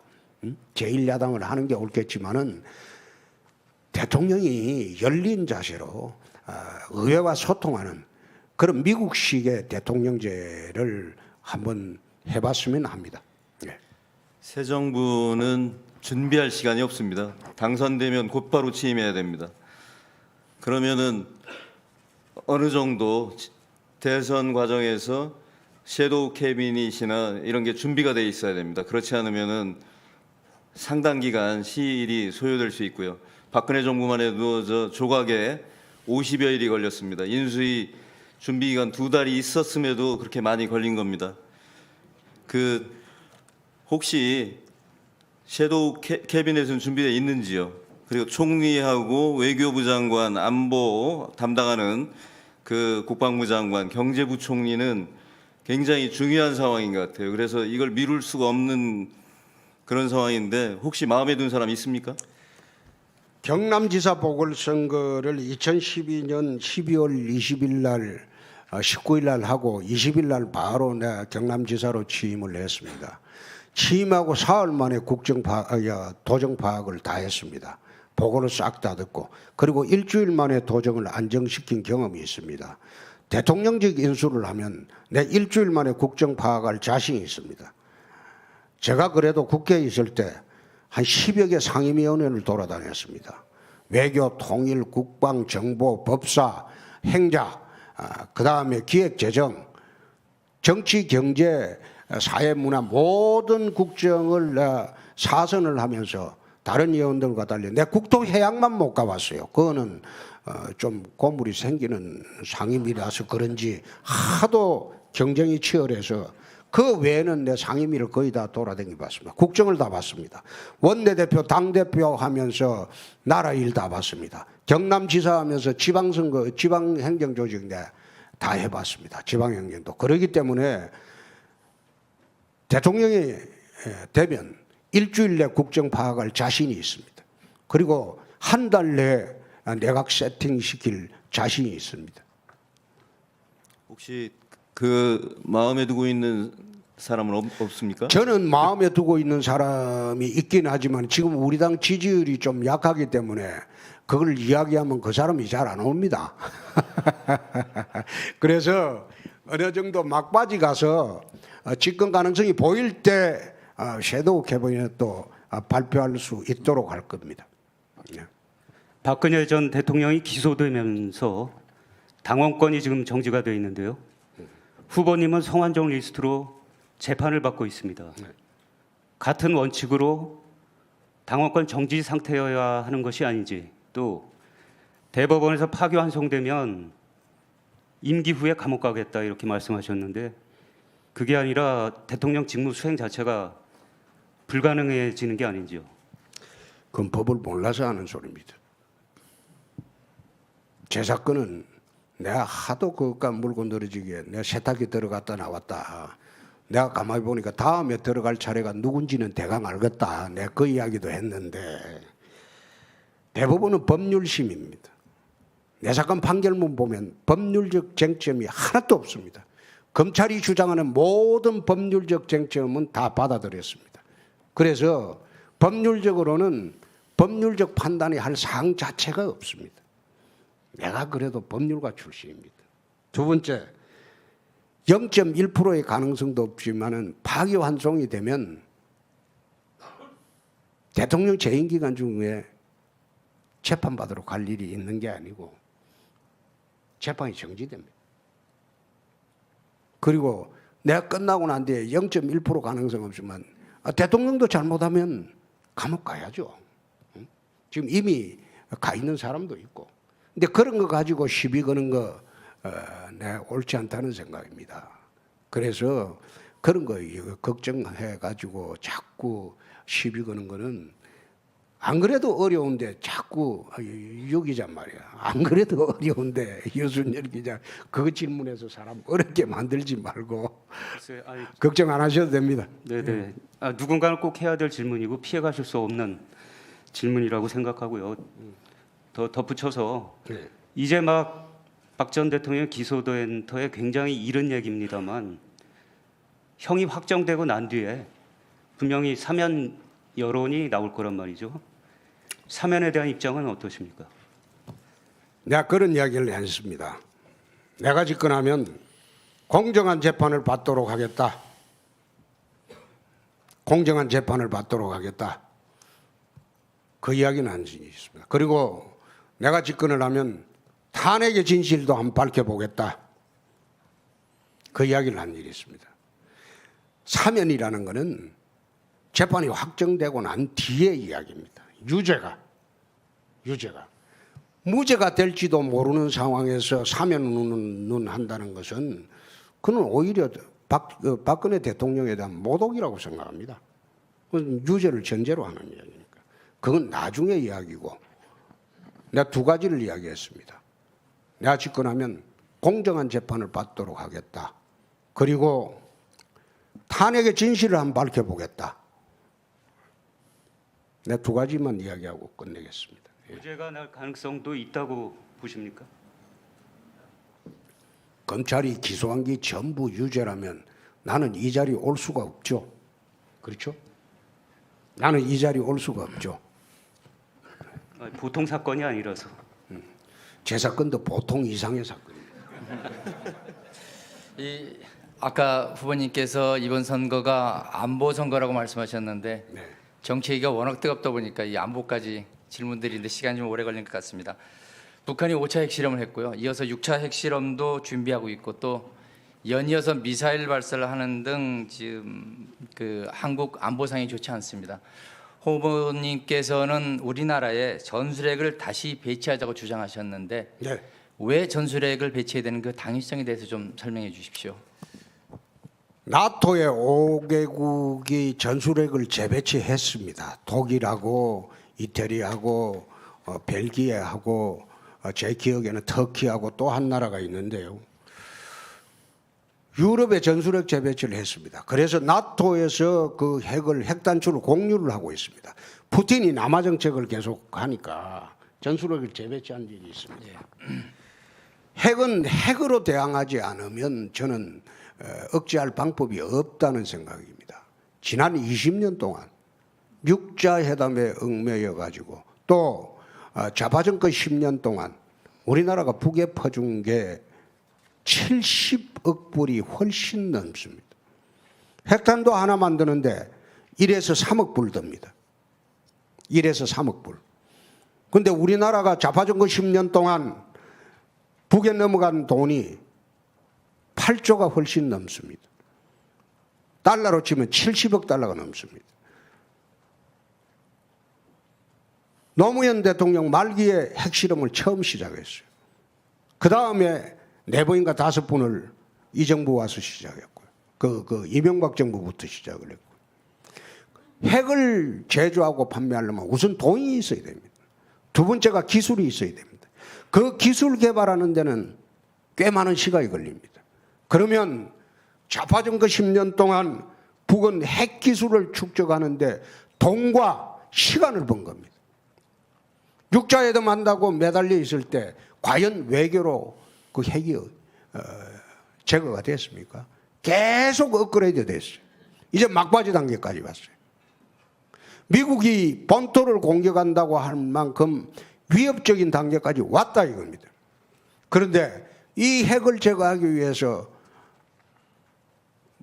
제1야당을 하는 게 옳겠지만은 대통령이 열린 자세로 의회와 소통하는 그런 미국식의 대통령제를 한번 해봤으면 합니다. 네. 새 정부는 준비할 시간이 없습니다. 당선되면 곧바로 취임해야 됩니다. 그러면은 어느 정도 대선 과정에서 섀도우 캐비닛이나 이런 게 준비가 돼 있어야 됩니다. 그렇지 않으면은 상당 기간 시일이 소요될 수 있고요. 박근혜 정부만 해도 조각에 50여일이 걸렸습니다. 인수위 준비 기간 2달이 있었음에도 그렇게 많이 걸린 겁니다. 혹시 섀도우 캐비넷은 준비되어 있는지요? 그리고 총리하고 외교부 장관, 안보 담당하는 그 국방부 장관, 경제부총리는 굉장히 중요한 상황인 것 같아요. 그래서 이걸 미룰 수가 없는 그런 상황인데 혹시 마음에 든 사람 있습니까? 경남지사 보궐선거를 2012년 12월 20일 날 19일 날 하고 20일 날 바로 내가 경남지사로 취임을 했습니다. 취임하고 사흘 만에 도정 파악을 다 했습니다. 보고를 싹 다 듣고 그리고 일주일 만에 도정을 안정시킨 경험이 있습니다. 대통령직 인수를 하면 내 일주일 만에 국정 파악할 자신이 있습니다. 제가 그래도 국회에 있을 때 한 10여 개 상임위원회를 돌아다녔습니다. 외교, 통일, 국방, 정보, 법사, 행자, 그 다음에 기획재정, 정치, 경제, 사회, 문화 모든 국정을 사선을 하면서 다른 의원들과 달리 내 국토해양만 못 가봤어요. 그거는 좀 고물이 생기는 상임위라서 그런지 하도 경쟁이 치열해서 그 외에는 내 상임위를 거의 다 돌아다니 봤습니다. 국정을 다 봤습니다. 원내대표, 당대표 하면서 나라 일 다 봤습니다. 경남지사 하면서 지방선거, 지방행정조직 다 해봤습니다. 지방행정도. 그렇기 때문에 대통령이 되면 일주일 내 국정 파악할 자신이 있습니다. 그리고 한 달 내에 내각 세팅시킬 자신이 있습니다. 혹시 그 마음에 두고 있는 사람은 없습니까? 저는 마음에 두고 있는 사람이 있긴 하지만 지금 우리 당 지지율이 좀 약하기 때문에 그걸 이야기하면 그 사람이 잘 안 옵니다. 그래서 어느 정도 막바지 가서 집권 가능성이 보일 때 섀도우 캐비닛도 발표할 수 있도록 할 겁니다. 박근혜 전 대통령이 기소되면서 당원권이 지금 정지가 되어 있는데요. 후보님은 성완종 리스트로 재판을 받고 있습니다. 같은 원칙으로 당원권 정지 상태여야 하는 것이 아닌지, 또 대법원에서 파기환송되면 임기 후에 감옥 가겠다 이렇게 말씀하셨는데 그게 아니라 대통령 직무 수행 자체가 불가능해지는 게 아닌지요. 그건 법을 몰라서 하는 소리입니다. 제 사건은 내가 하도 그깟 물고 늘어지게 내가 세탁기 들어갔다 나왔다. 내가 가만히 보니까 다음에 들어갈 차례가 누군지는 대강 알겠다. 내가 그 이야기도 했는데 대법원은 법률심입니다. 내 사건 판결문 보면 법률적 쟁점이 하나도 없습니다. 검찰이 주장하는 모든 법률적 쟁점은 다 받아들였습니다. 그래서 법률적으로는 법률적 판단이 할 사항 자체가 없습니다. 내가 그래도 법률가 출신입니다. 두 번째, 0.1%의 가능성도 없지만은 파기환송이 되면 대통령 재임 기간 중에 재판받으러 갈 일이 있는 게 아니고 재판이 정지됩니다. 그리고 내가 끝나고 난 뒤에 0.1% 가능성 없지만 대통령도 잘못하면 감옥 가야죠. 지금 이미 가 있는 사람도 있고. 근데 그런 거 가지고 시비 거는 거 내가 옳지 않다는 생각입니다. 그래서 그런 거 걱정해 가지고 자꾸 시비 거는 거는 안 그래도 어려운데 자꾸 유 기자 말이야. 안 그래도 어려운데 유순열 기자 그거 질문해서 사람 어렵게 만들지 말고 걱정 안 하셔도 됩니다. 네네. 누군가는 꼭 해야 될 질문이고 피해가실 수 없는 질문이라고 생각하고요. 더 덧붙여서 네. 이제 막 박 전 대통령 기소된 터에 굉장히 이른 얘기입니다만 형이 확정되고 난 뒤에 분명히 사면 여론이 나올 거란 말이죠. 사면에 대한 입장은 어떠십니까? 내가 그런 이야기를 했습니다. 내가 집권하면 공정한 재판을 받도록 하겠다. 공정한 재판을 받도록 하겠다. 그 이야기는 한 적이 있습니다. 그리고 내가 집권을 하면 탄핵의 진실도 한번 밝혀보겠다. 그 이야기를 한 일이 있습니다. 사면이라는 것은 재판이 확정되고 난 뒤의 이야기입니다. 유죄가 무죄가 될지도 모르는 상황에서 사면을 한다는 것은 그는 오히려 박근혜 대통령에 대한 모독이라고 생각합니다. 그건 유죄를 전제로 하는 이야기니까. 그건 나중의 이야기고 내가 두 가지를 이야기했습니다. 내가 집권하면 공정한 재판을 받도록 하겠다. 그리고 탄핵의 진실을 한번 밝혀보겠다. 내가 두 가지만 이야기하고 끝내겠습니다. 무죄가 날 가능성도 있다고 보십니까? 검찰이 기소한 게 전부 유죄라면 나는 이 자리에 올 수가 없죠. 그렇죠? 나는 이 자리에 올 수가 없죠. 보통 사건이 아니라서. 제 사건도 보통 이상의 사건입니다. 아까 후보님께서 이번 선거가 안보 선거라고 말씀하셨는데 네. 정치 얘기가 워낙 뜨겁다 보니까 이 안보까지 질문드리는데 시간이 좀 오래 걸릴 것 같습니다. 북한이 5차 핵실험을 했고요. 이어서 6차 핵실험도 준비하고 있고 또 연이어서 미사일 발사를 하는 등 지금 그 한국 안보상이 좋지 않습니다. 후보님께서는 우리나라에 전술핵을 다시 배치하자고 주장하셨는데 네. 왜 전술핵을 배치해야 되는 그 당위성에 대해서 좀 설명해 주십시오. 나토의 5개국이 전술핵을 재배치했습니다. 독일하고 이태리하고 벨기에하고 제 기억에는 터키하고 또 한 나라가 있는데요. 유럽에 전술핵 재배치를 했습니다. 그래서 나토에서 그 핵단추를 공유를 하고 있습니다. 푸틴이 남하 정책을 계속하니까 전술핵을 재배치한 적이 있습니다. 핵은 핵으로 대항하지 않으면 저는 억제할 방법이 없다는 생각입니다. 지난 20년 동안 육자 회담에 얽매여 가지고 또 좌파 정권 10년 동안 우리나라가 북에 퍼준 게 70억 불이 훨씬 넘습니다. 핵탄도 하나 만드는데 1에서 3억 불 듭니다. 1에서 3억 불. 그런데 우리나라가 좌파 정권 10년 동안 북에 넘어간 돈이 8조가 훨씬 넘습니다. 달러로 치면 70억 달러가 넘습니다. 노무현 대통령 말기에 핵실험을 처음 시작했어요. 그 다음에 4번인가 5번을 이 정부 와서 시작했고요. 이명박 정부부터 시작을 했고요. 핵을 제조하고 판매하려면 우선 돈이 있어야 됩니다. 두 번째가 기술이 있어야 됩니다. 그 기술 개발하는 데는 꽤 많은 시간이 걸립니다. 그러면 좌파 정권 10년 동안 북은 핵 기술을 축적하는데 돈과 시간을 번 겁니다. 육자회담 한다고 매달려 있을 때 과연 외교로 그 핵이 제거가 됐습니까? 계속 업그레이드 됐어요. 이제 막바지 단계까지 왔어요. 미국이 본토를 공격한다고 할 만큼 위협적인 단계까지 왔다 이겁니다. 그런데 이 핵을 제거하기 위해서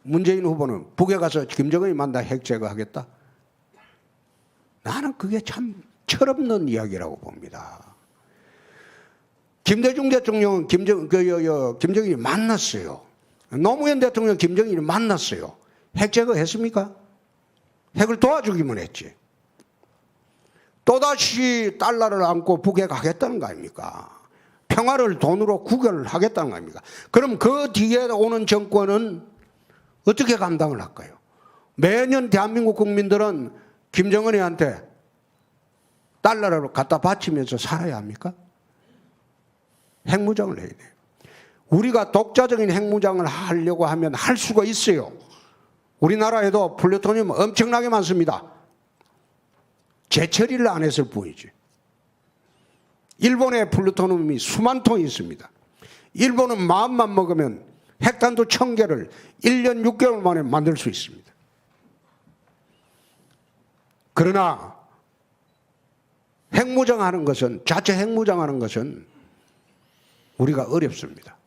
문재인 후보는 북에 가서 김정은이 만나 핵 제거하겠다? 나는 그게 참 철없는 이야기라고 봅니다. 김대중 대통령은 김정일이 만났어요. 노무현 대통령 김정일이 만났어요. 핵 제거했습니까? 핵을 도와주기만 했지. 또다시 달러를 안고 북에 가겠다는 거 아닙니까? 평화를 돈으로 구결을 하겠다는 거 아닙니까? 그럼 그 뒤에 오는 정권은 어떻게 감당을 할까요? 매년 대한민국 국민들은 김정은이한테 달러를 갖다 바치면서 살아야 합니까? 핵무장을 해야 돼요. 우리가 독자적인 핵무장을 하려고 하면 할 수가 있어요. 우리나라에도 플루토늄 엄청나게 많습니다. 재처리를 안 했을 뿐이지. 일본에 플루토늄이 수만 톤이 있습니다. 일본은 마음만 먹으면 핵탄두 1000개를 1년 6개월 만에 만들 수 있습니다. 그러나 핵무장하는 것은, 자체 핵무장하는 것은 우리가 어렵습니다.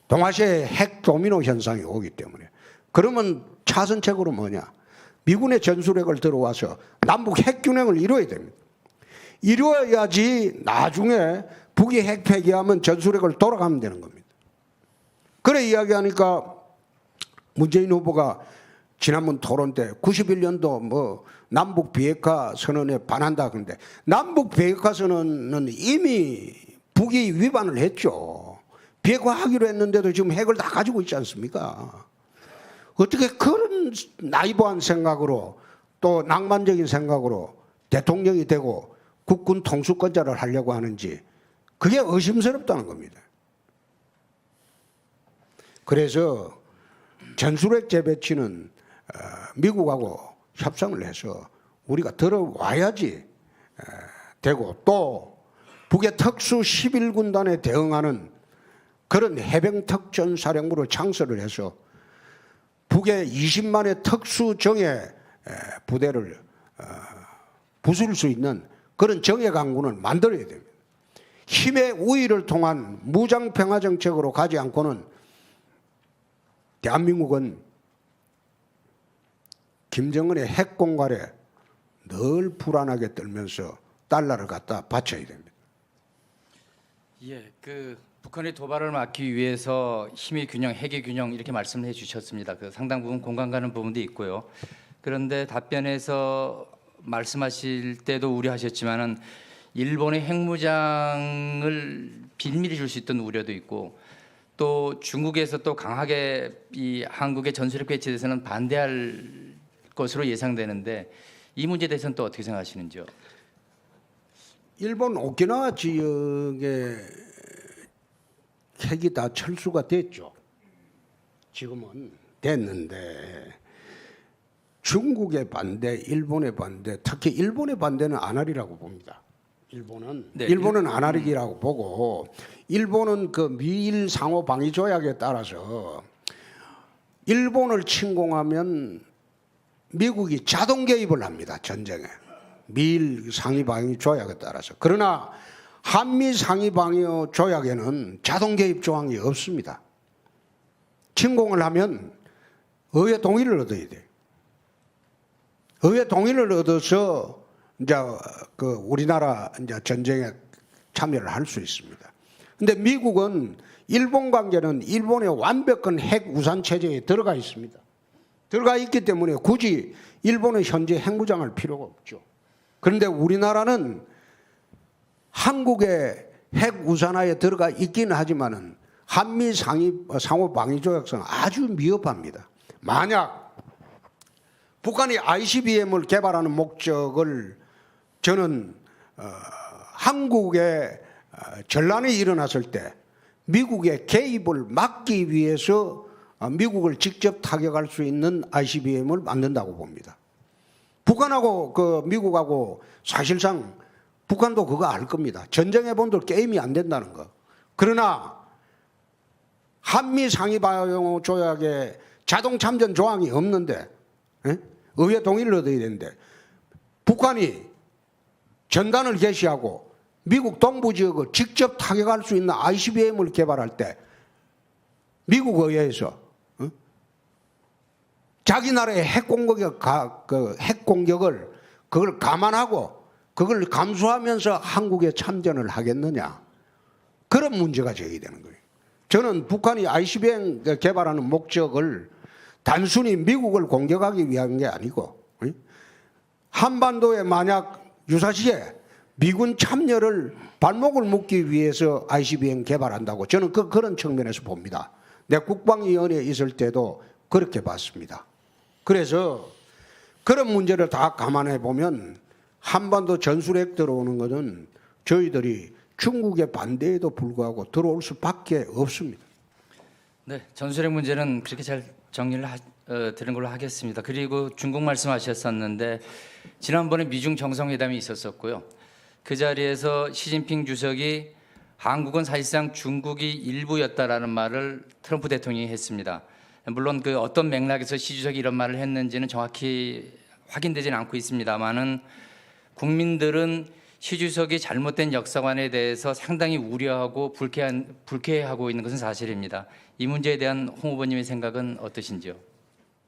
동아시아에 핵 도미노 현상이 오기 때문에. 그러면 차선책으로 뭐냐? 미군의 전술핵을 들어와서 남북 핵균형을 이루어야 됩니다. 이루어야지 나중에 북이 핵 폐기하면 전술핵을 돌아가면 되는 겁니다. 그래 이야기하니까 문재인 후보가 지난번 토론 때 91년도 뭐 남북 비핵화 선언에 반한다 그런데 남북 비핵화 선언은 이미 북이 위반을 했죠. 비핵화하기로 했는데도 지금 핵을 다 가지고 있지 않습니까? 어떻게 그런 나이브한 생각으로 또 낭만적인 생각으로 대통령이 되고 국군 통수권자를 하려고 하는지 그게 의심스럽다는 겁니다. 그래서 전술핵 재배치는 미국하고 협상을 해서 우리가 들어와야지 되고 또 북의 특수 11군단에 대응하는 그런 해병특전사령부를 창설을 해서 북의 20만의 특수정예 부대를 부술 수 있는 그런 정예 강군을 만들어야 됩니다. 힘의 우위를 통한 무장평화정책으로 가지 않고는 대한민국은 김정은의 핵공갈에 늘 불안하게 떨면서 달러를 갖다 바쳐야 됩니다. 예, 북한의 도발을 막기 위해서 힘의 균형, 핵의 균형 이렇게 말씀해 주셨습니다. 상당 부분 공감 가는 부분도 있고요. 그런데 답변에서 말씀하실 때도 우려하셨지만은 일본의 핵무장을 빌미를 줄 수 있던 우려도 있고 또 중국에서 또 강하게 이 한국의 전술핵 배치에 대해서는 반대할 것으로 예상되는데 이 문제에 대해서는 또 어떻게 생각하시는지요? 일본 오키나와 지역에 핵이 다 철수가 됐죠. 지금은 됐는데 중국의 반대, 일본의 반대, 특히 일본의 반대는 안 하리라고 봅니다. 일본은 안 하리라고 보고 일본은 그 미일 상호 방위 조약에 따라서 일본을 침공하면 미국이 자동 개입을 합니다. 전쟁에. 미일 상위 방위 조약에 따라서. 그러나 한미 상위 방위 조약에는 자동 개입 조항이 없습니다. 침공을 하면 의회 동의를 얻어야 돼요. 의회 동의를 얻어서 이제 우리나라 이제 전쟁에 참여를 할 수 있습니다. 근데 미국은 일본 관계는 일본의 완벽한 핵 우산 체제에 들어가 있습니다. 들어가 있기 때문에 굳이 일본은 현재 핵무장할 필요가 없죠. 그런데 우리나라는 한국의 핵 우산하에 들어가 있기는 하지만은 한미 상호 방위 조약서는 아주 미흡합니다. 만약 북한이 ICBM을 개발하는 목적을 저는 한국에 전란이 일어났을 때 미국의 개입을 막기 위해서 미국을 직접 타격할 수 있는 ICBM을 만든다고 봅니다. 북한하고 미국하고 사실상 북한도 그거 알 겁니다. 전쟁해 본들 게임이 안 된다는 거. 그러나 한미 상위 방위 조약에 자동 참전 조항이 없는데 의회 동의를 얻어야 되는데 북한이 전단을 개시하고 미국 동부 지역을 직접 타격할 수 있는 ICBM을 개발할 때 미국 의회에서 자기 나라의 핵 공격을 그걸 감안하고 그걸 감수하면서 한국에 참전을 하겠느냐, 그런 문제가 제기되는 거예요. 저는 북한이 ICBM 개발하는 목적을 단순히 미국을 공격하기 위한 게 아니고 한반도에 만약 유사시에 미군 참여를 발목을 묶기 위해서 ICBM 개발한다고 저는 그런 측면에서 봅니다. 내 국방위원회에 있을 때도 그렇게 봤습니다. 그래서 그런 문제를 다 감안해 보면 한반도 전술핵 들어오는 것은 저희들이 중국의 반대에도 불구하고 들어올 수밖에 없습니다. 네, 전술핵 문제는 그렇게 잘 정리를 드린 걸로 하겠습니다. 그리고 중국 말씀하셨었는데 지난번에 미중 정상회담이 있었었고요. 그 자리에서 시진핑 주석이 한국은 사실상 중국이 일부였다라는 말을 트럼프 대통령이 했습니다. 물론 그 어떤 맥락에서 시 주석이 이런 말을 했는지는 정확히 확인되지는 않고 있습니다만은 국민들은 시 주석이 잘못된 역사관에 대해서 상당히 우려하고 불쾌해하고 있는 것은 사실입니다. 이 문제에 대한 홍 후보님의 생각은 어떠신지요?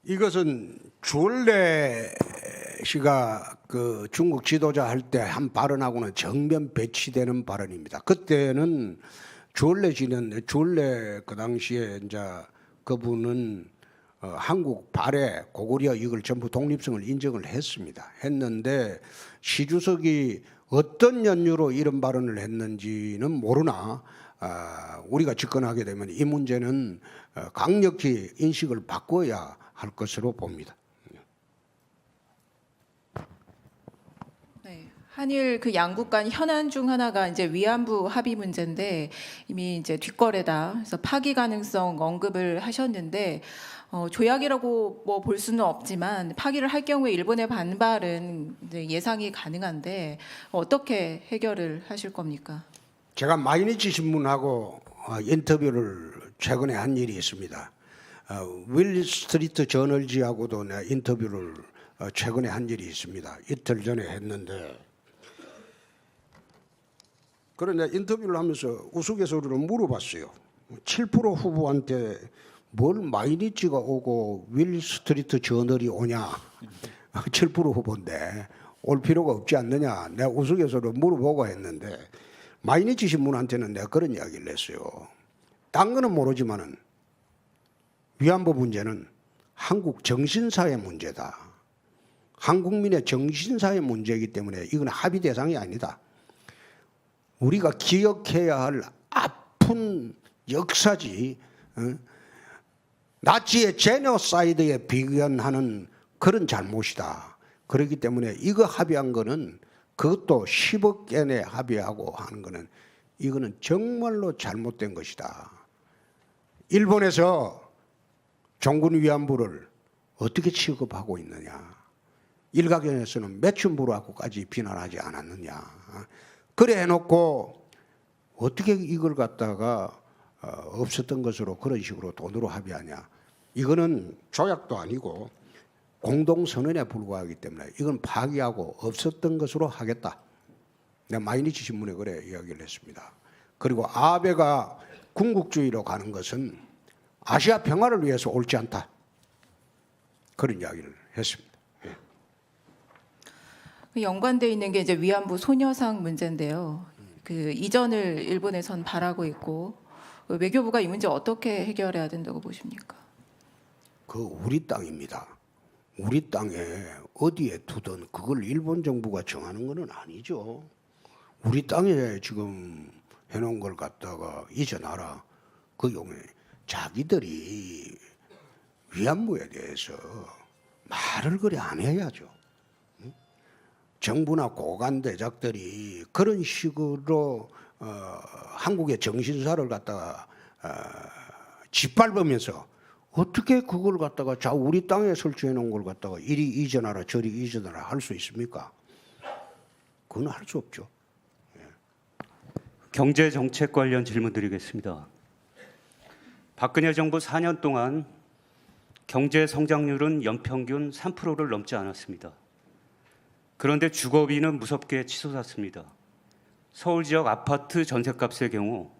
이것은 주얼레 씨가 그 중국 지도자 할 때 한 발언하고는 정면 배치되는 발언입니다. 그때는 주얼레 그 당시에 이제 그분은 한국 발해 고구려 이걸 전부 독립성을 인정을 했는데 시 주석이 어떤 연유로 이런 발언을 했는지는 모르나 우리가 집권하게 되면 이 문제는 강력히 인식을 바꿔야 할 것으로 봅니다. 네, 한일 그 양국 간 현안 중 하나가 이제 위안부 합의 문제인데 이미 이제 뒷거래다. 그래서 파기 가능성 언급을 하셨는데 조약이라고 뭐 볼 수는 없지만 파기를 할 경우에 일본의 반발은 이제 예상이 가능한데 어떻게 해결을 하실 겁니까? 제가 마이니치 신문하고 인터뷰를 최근에 한 일이 있습니다. 윌 스트리트 저널지하고도 내 인터뷰를 최근에 한 일이 있습니다. 이틀 전에 했는데 그런데 인터뷰를 하면서 우스갯소리로 물어봤어요. 7% 후보한테 뭘 마이니치가 오고 윌 스트리트 저널이 오냐. 7% 후보인데 올 필요가 없지 않느냐. 내가 우스갯소리로 물어보고 했는데 마이니치 신문한테는 내가 그런 이야기를 했어요. 딴 거는 모르지만은 위안부 문제는 한국 정신사의 문제다. 한국민의 정신사의 문제이기 때문에 이건 합의 대상이 아니다. 우리가 기억해야 할 아픈 역사지. 나치의 제노사이드에 비견하는 그런 잘못이다. 그렇기 때문에 이거 합의한 거는 그것도 10억 겐에 합의하고 하는 거는 이거는 정말로 잘못된 것이다. 일본에서 종군 위안부를 어떻게 취급하고 있느냐. 일각에서는 매춘부라고까지 비난하지 않았느냐. 그래 해놓고 어떻게 이걸 갖다가 없었던 것으로 그런 식으로 돈으로 합의하냐. 이거는 조약도 아니고 공동선언에 불과하기 때문에 이건 파기하고 없었던 것으로 하겠다. 내가 마이니치 신문에 그래 이야기를 했습니다. 그리고 아베가 군국주의로 가는 것은 아시아 평화를 위해서 옳지 않다. 그런 이야기를 했습니다. 연관돼 있는 게 이제 위안부 소녀상 문제인데요. 그 이전을 일본에선 바라고 있고 외교부가 이 문제 어떻게 해결해야 된다고 보십니까? 그 우리 땅입니다. 우리 땅에 어디에 두든 그걸 일본 정부가 정하는 것은 아니죠. 우리 땅에 지금 해놓은 걸 갖다가 잊어놔라. 그 용에 자기들이 위안부에 대해서 말을 그래 안 해야죠. 정부나 고관대작들이 그런 식으로 한국의 정신사를 갖다가 짓밟으면서 어떻게 그걸 갖다가 우리 땅에 설치해 놓은 걸 갖다가 이리 이전하라 저리 이전하라 할 수 있습니까? 그건 할 수 없죠. 경제 정책 관련 질문 드리겠습니다. 박근혜 정부 4년 동안 경제 성장률은 연평균 3%를 넘지 않았습니다. 그런데 주거비는 무섭게 치솟았습니다. 서울 지역 아파트 전셋값의 경우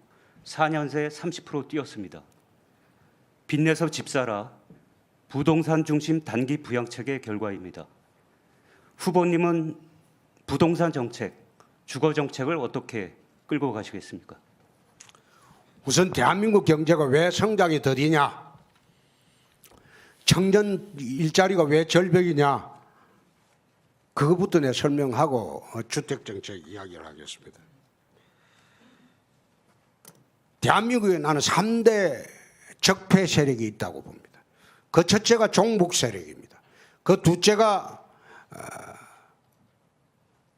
4년 새 30% 뛰었습니다. 빚내서 집 사라 부동산 중심 단기 부양책의 결과입니다. 후보님은 부동산 정책, 주거 정책을 어떻게 끌고 가시겠습니까? 우선 대한민국 경제가 왜 성장이 더디냐? 청년 일자리가 왜 절벽이냐? 그것부터 내 설명하고 주택정책 이야기를 하겠습니다. 대한민국에 나는 3대 적폐 세력이 있다고 봅니다. 그 첫째가 종북 세력입니다. 그 둘째가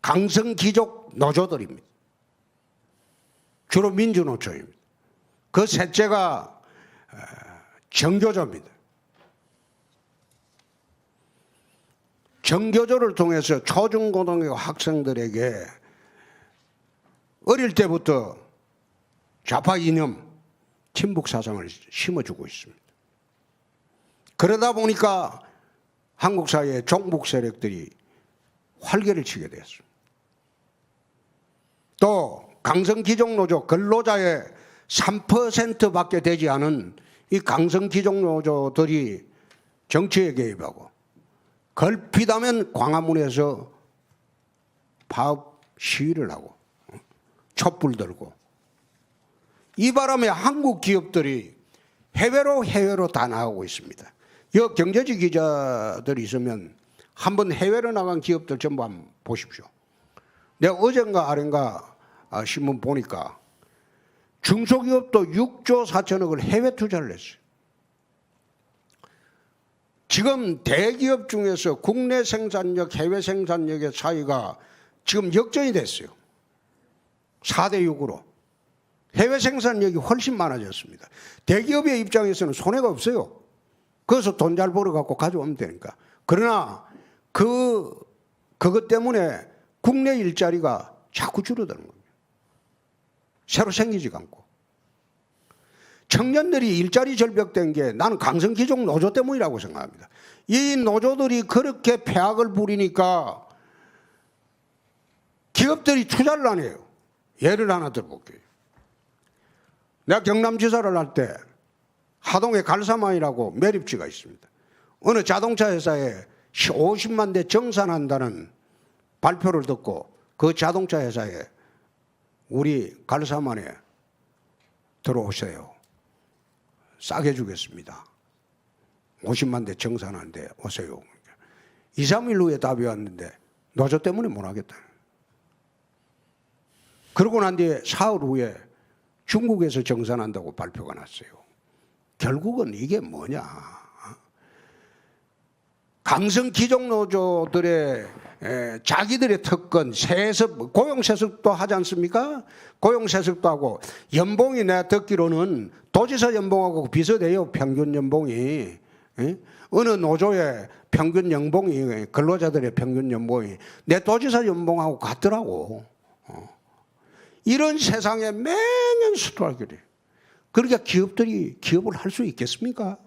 강성기족 노조들입니다. 주로 민주노총입니다. 그 셋째가 정교조입니다. 정교조를 통해서 초중고등학교 학생들에게 어릴 때부터 좌파 이념, 친북 사상을 심어주고 있습니다. 그러다 보니까 한국 사회의 종북 세력들이 활개를 치게 되었습니다. 또 강성기족노조 근로자의 3%밖에 되지 않은 이 강성기족노조들이 정치에 개입하고 걸핏하면 광화문에서 파업 시위를 하고 촛불 들고 이 바람에 한국 기업들이 해외로 다 나가고 있습니다. 여 경제지 기자들이 있으면 한번 해외로 나간 기업들 전부 한번 보십시오. 내가 어젠가 아ren가 신문 보니까 중소기업도 6조 4천억을 해외 투자를 했어요. 지금 대기업 중에서 국내 생산력, 해외 생산력의 차이가 지금 역전이 됐어요. 4대 6으로. 해외 생산력이 훨씬 많아졌습니다. 대기업의 입장에서는 손해가 없어요. 그래서 돈 잘 벌어갖고 가져오면 되니까. 그러나 그것 때문에 국내 일자리가 자꾸 줄어드는 겁니다. 새로 생기지가 않고. 청년들이 일자리 절벽된 게 나는 강성기족 노조 때문이라고 생각합니다. 이 노조들이 그렇게 폐악을 부리니까 기업들이 투자를 안 해요. 예를 하나 들어볼게요. 내가 경남지사를 할 때 하동에 갈사만이라고 매립지가 있습니다. 어느 자동차 회사에 50만 대 정산한다는 발표를 듣고 그 자동차 회사에 우리 갈사만에 들어오세요. 싸게 주겠습니다. 50만 대 정산한데 오세요. 2, 3일 후에 답이 왔는데 노조 때문에 못 하겠다. 그러고 난 뒤에 사흘 후에 중국에서 정산한다고 발표가 났어요. 결국은 이게 뭐냐. 강성기족노조들의 자기들의 특권, 세습, 고용세습도 하지 않습니까? 고용세습도 하고 연봉이 내가 듣기로는 도지사 연봉하고 비슷해요. 평균 연봉이. 어느 노조의 평균 연봉이 근로자들의 평균 연봉이 내 도지사 연봉하고 같더라고. 이런 세상에 매년 스트라이크를 해요. 그러니까 기업들이 기업을 할 수 있겠습니까?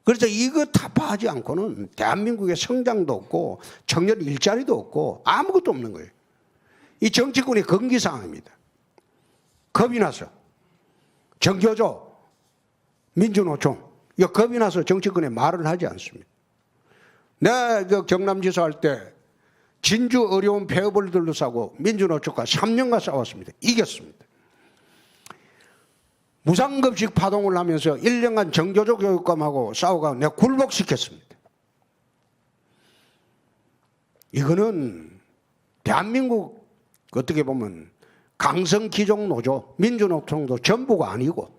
그래서 이거 타파하지 않고는 대한민국의 성장도 없고 청년 일자리도 없고 아무것도 없는 거예요. 이 정치권의 금기사항입니다. 겁이 나서 정교조, 민주노총 이거 겁이 나서 정치권에 말을 하지 않습니다. 내가 경남지사 할 때 진주 어려운 폐업을 둘러싸고 민주노총과 3년간 싸웠습니다. 이겼습니다. 무상급식 파동을 하면서 1년간 정교조 교육감하고 싸워가 내가 굴복시켰습니다. 이거는 대한민국 어떻게 보면 강성귀족노조, 민주노총도 전부가 아니고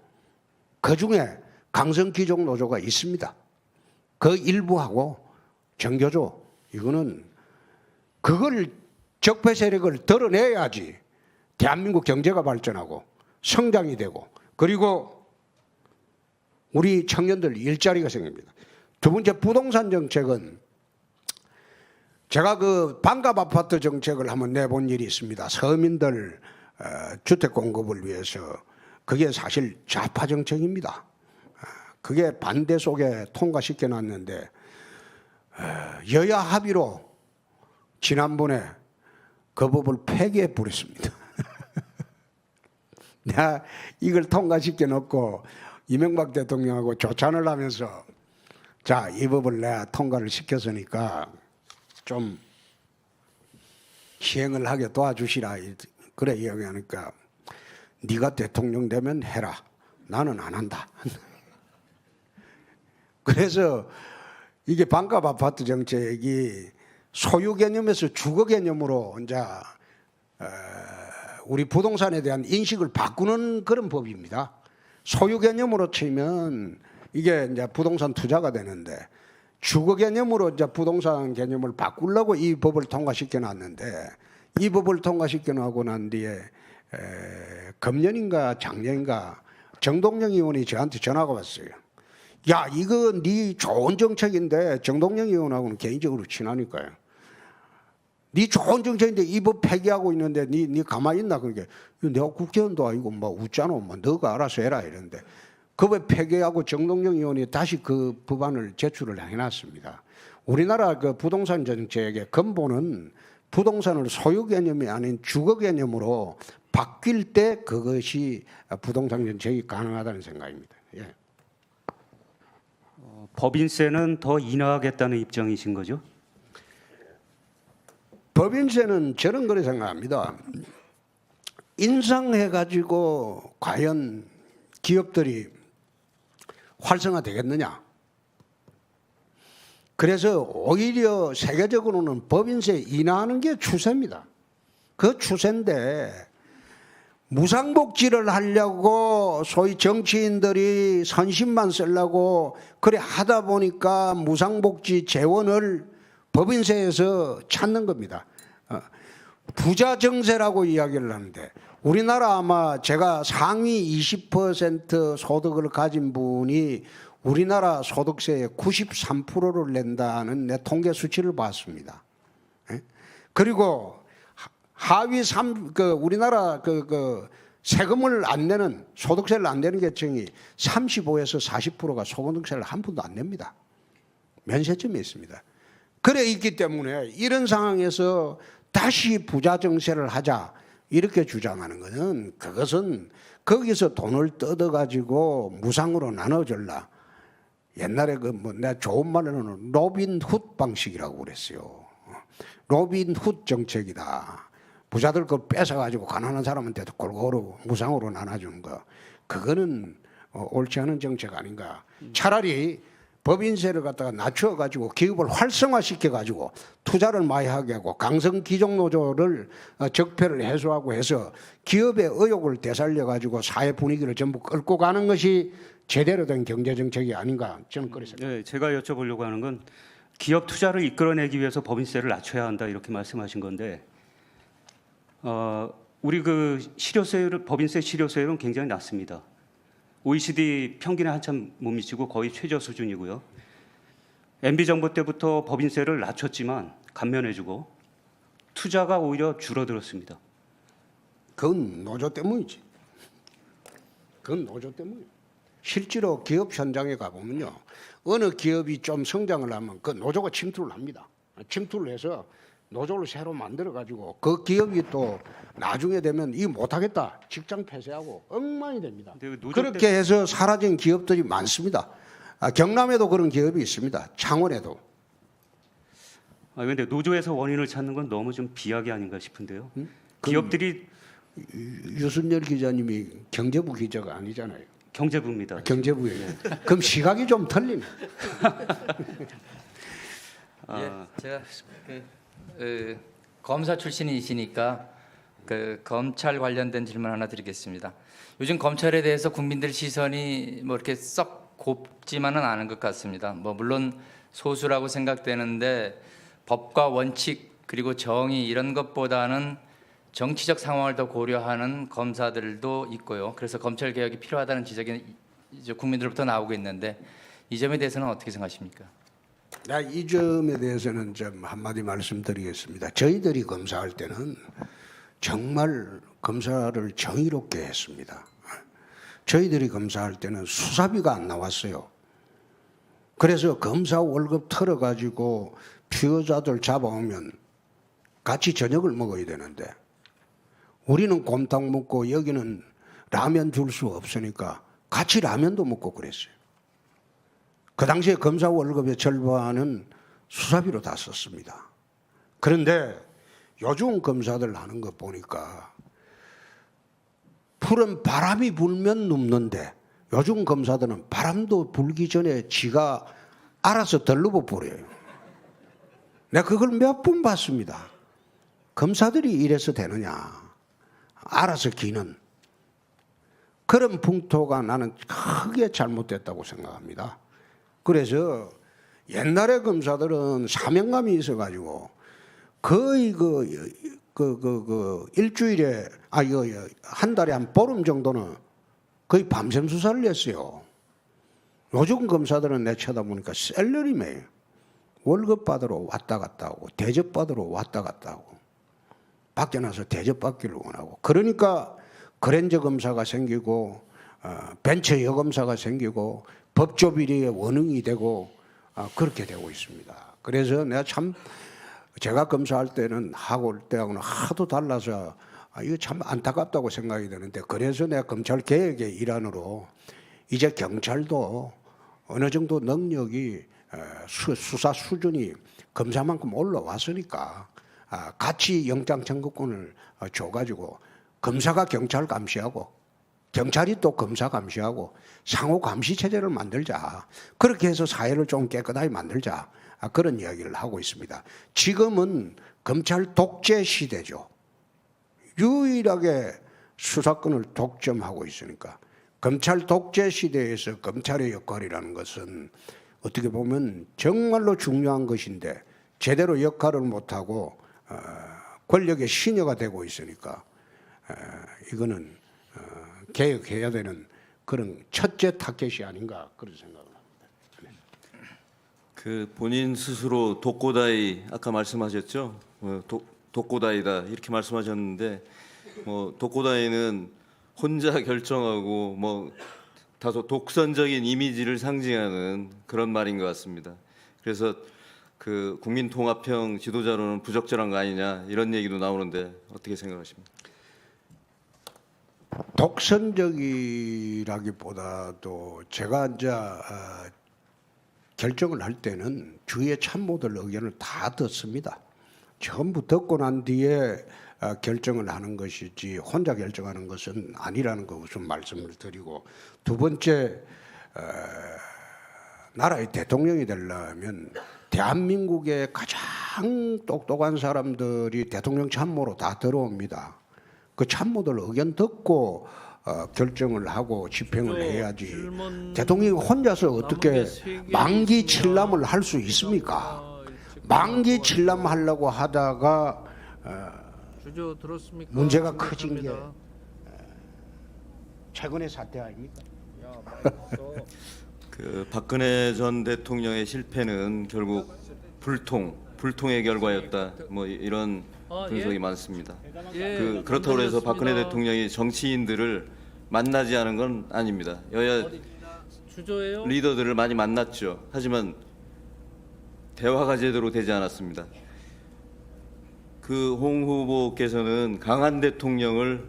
그중에 강성귀족노조가 있습니다. 그 일부하고 정교조, 이거는 그걸 적폐 세력을 드러내야지 대한민국 경제가 발전하고 성장이 되고 그리고 우리 청년들 일자리가 생깁니다. 두 번째 부동산 정책은 제가 그 반값 아파트 정책을 한번 내본 일이 있습니다. 서민들 주택 공급을 위해서. 그게 사실 좌파 정책입니다. 그게 반대 속에 통과시켜 놨는데 여야 합의로 지난번에 그 법을 폐기해 버렸습니다. 내가 이걸 통과시켜 놓고 이명박 대통령하고 조찬을 하면서 자, 이 법을 내가 통과를 시켰으니까 좀 시행을 하게 도와주시라. 그래 이야기하니까 네가 대통령 되면 해라. 나는 안 한다. 그래서 이게 반값 아파트 정책이 소유 개념에서 주거 개념으로 이제 우리 부동산에 대한 인식을 바꾸는 그런 법입니다. 소유 개념으로 치면 이게 이제 부동산 투자가 되는데 주거 개념으로 이제 부동산 개념을 바꾸려고 이 법을 통과시켜 놨는데 이 법을 통과시켜 놓고 난 뒤에 금년인가 작년인가 정동영 의원이 저한테 전화가 왔어요. 야, 이거 네 좋은 정책인데 정동영 의원하고는 개인적으로 친하니까요. 네 좋은 정책인데 이 법 폐기하고 있는데 네 가만히 있나? 그러니까 내가 국회의원도 아니고 뭐 웃잖아. 뭐 너가 알아서 해라 이러는데 그 법 폐기하고 정동영 의원이 다시 그 법안을 제출을 해놨습니다. 우리나라 그 부동산 정책의 근본은 부동산을 소유 개념이 아닌 주거 개념으로 바뀔 때 그것이 부동산 정책이 가능하다는 생각입니다. 예. 법인세는 더 인하하겠다는 입장이신 거죠? 법인세는 저는 그렇게 생각합니다. 인상해가지고 과연 기업들이 활성화되겠느냐? 그래서 오히려 세계적으로는 법인세 인하하는 게 추세입니다. 그 추세인데 무상복지를 하려고 소위 정치인들이 선심만 쓰려고 그래 하다 보니까 무상복지 재원을 법인세에서 찾는 겁니다. 부자 정세라고 이야기를 하는데 우리나라 아마 제가 상위 20% 소득을 가진 분이 우리나라 소득세의 93%를 낸다는 내 통계 수치를 봤습니다. 그리고 하위 우리나라 세금을 안 내는 소득세를 안 내는 계층이 35에서 40%가 소득세를 한 푼도 안 냅니다. 면세점이 있습니다. 그래 있기 때문에 이런 상황에서 다시 부자 정세를 하자 이렇게 주장하는 것은 그것은 거기서 돈을 뜯어가지고 무상으로 나눠줄라. 옛날에 내가 좋은 말로는 로빈 훗 방식이라고 그랬어요. 로빈 훗 정책이다. 부자들 걸 뺏어가지고 가난한 사람한테도 골고루 무상으로 나눠주는 거. 그거는 옳지 않은 정책 아닌가. 차라리 법인세를 갖다가 낮춰가지고 기업을 활성화시켜가지고 투자를 많이 하게 하고 강성귀족노조를 적폐를 해소하고 해서 기업의 의욕을 되살려가지고 사회 분위기를 전부 끌고 가는 것이 제대로 된 경제정책이 아닌가 저는 그렇게 생각합니다. 네, 제가 여쭤보려고 하는 건 기업 투자를 이끌어내기 위해서 법인세를 낮춰야 한다 이렇게 말씀하신 건데 우리 그 실효세율 법인세 실효세율은 굉장히 낮습니다. OECD 평균에 한참 못 미치고 거의 최저 수준이고요. MB 정부 때부터 법인세를 낮췄지만 감면해주고 투자가 오히려 줄어들었습니다. 그건 노조 때문이지. 그건 노조 때문이에요. 실제로 기업 현장에 가보면요. 어느 기업이 좀 성장을 하면 그 노조가 침투를 합니다. 침투를 해서 노조를 새로 만들어가지고 그 기업이 또 나중에 되면 이 못하겠다. 직장 폐쇄하고 엉망이 됩니다. 그렇게 해서 사라진 기업들이 많습니다. 경남에도 그런 기업이 있습니다. 창원에도. 아, 근데 노조에서 원인을 찾는 건 너무 좀 비약이 아닌가 싶은데요. 그럼 기업들이 유순열 기자님이 경제부 기자가 아니잖아요. 경제부입니다. 경제부예요. 그럼 시각이 좀 틀리네. 예, 제가 검사 출신이시니까 그 검찰 관련된 질문 하나 드리겠습니다. 요즘 검찰에 대해서 국민들 시선이 뭐 이렇게 썩 곱지만은 않은 것 같습니다. 뭐 물론 소수라고 생각되는데 법과 원칙 그리고 정의 이런 것보다는 정치적 상황을 더 고려하는 검사들도 있고요. 그래서 검찰 개혁이 필요하다는 지적이 이제 국민들로부터 나오고 있는데 이 점에 대해서는 어떻게 생각하십니까? 이 점에 대해서는 좀 한마디 말씀드리겠습니다. 저희들이 검사할 때는 정말 검사를 정의롭게 했습니다. 저희들이 검사할 때는 수사비가 안 나왔어요. 그래서 검사 월급 털어가지고 피의자들 잡아오면 같이 저녁을 먹어야 되는데 우리는 곰탕 먹고 여기는 라면 줄 수 없으니까 같이 라면도 먹고 그랬어요. 그 당시에 검사 월급의 절반은 수사비로 다 썼습니다. 그런데 요즘 검사들 하는 거 보니까 푸른 바람이 불면 눕는데 요즘 검사들은 바람도 불기 전에 지가 알아서 덜러버 버려요. 내가 그걸 몇 번 봤습니다. 검사들이 이래서 되느냐. 알아서 기는. 그런 풍토가 나는 크게 잘못됐다고 생각합니다. 그래서 옛날에 검사들은 사명감이 있어가지고 거의 일주일에 한 달에 한 보름 정도는 거의 밤샘 수사를 했어요. 요즘 검사들은 내 쳐다보니까 셀러리맨 월급 받으러 왔다 갔다 하고 대접 받으러 왔다 갔다 하고 밖에 나서 대접 받기를 원하고 그러니까 그랜저 검사가 생기고 벤처 여검사가 생기고 법조비리의 원흉이 되고 그렇게 되고 있습니다. 그래서 내가 참 제가 검사할 때는 하고 올 때하고는 하도 달라서 이거 참 안타깝다고 생각이 되는데 그래서 내가 검찰 개혁의 일환으로 이제 경찰도 어느 정도 능력이 수사 수준이 검사만큼 올라왔으니까 같이 영장 청구권을 줘가지고 검사가 경찰 감시하고 경찰이 또 검사 감시하고 상호 감시 체제를 만들자. 그렇게 해서 사회를 좀 깨끗하게 만들자. 그런 이야기를 하고 있습니다. 지금은 검찰 독재 시대죠. 유일하게 수사권을 독점하고 있으니까 검찰 독재 시대에서 검찰의 역할이라는 것은 어떻게 보면 정말로 중요한 것인데 제대로 역할을 못하고 권력의 시녀가 되고 있으니까 이거는 개혁해야 되는 그런 첫째 타켓이 아닌가 그런 생각을 합니다. 그 본인 스스로 독고다이 아까 말씀하셨죠? 독고다이다 이렇게 말씀하셨는데 뭐 독고다이는 혼자 결정하고 뭐 다소 독선적인 이미지를 상징하는 그런 말인 것 같습니다. 그래서 그 국민통합형 지도자로는 부적절한 거 아니냐 이런 얘기도 나오는데 어떻게 생각하십니까? 독선적이라기보다도 제가 이제 결정을 할 때는 주위의 참모들 의견을 다 듣습니다. 전부 듣고 난 뒤에 결정을 하는 것이지 혼자 결정하는 것은 아니라는 거 우선 말씀을 드리고 두 번째 나라의 대통령이 되려면 대한민국의 가장 똑똑한 사람들이 대통령 참모로 다 들어옵니다. 그 참모들 의견 듣고 결정을 하고 집행을 해야지 대통령이 혼자서 어떻게 만기 칠람을 할 수 있습니까? 만기 칠람 하려고 하다가 문제가 커진 게 최근의 사태 아닙니까? 그 박근혜 전 대통령의 실패는 결국 불통의 결과였다. 뭐 이런 분석이 많습니다. 그렇다고 해서 박근혜 대통령이 정치인들을 만나지 않은 건 아닙니다. 여야 리더들을 많이 만났죠. 하지만 대화가 제대로 되지 않았습니다. 그 홍 후보께서는 강한 대통령을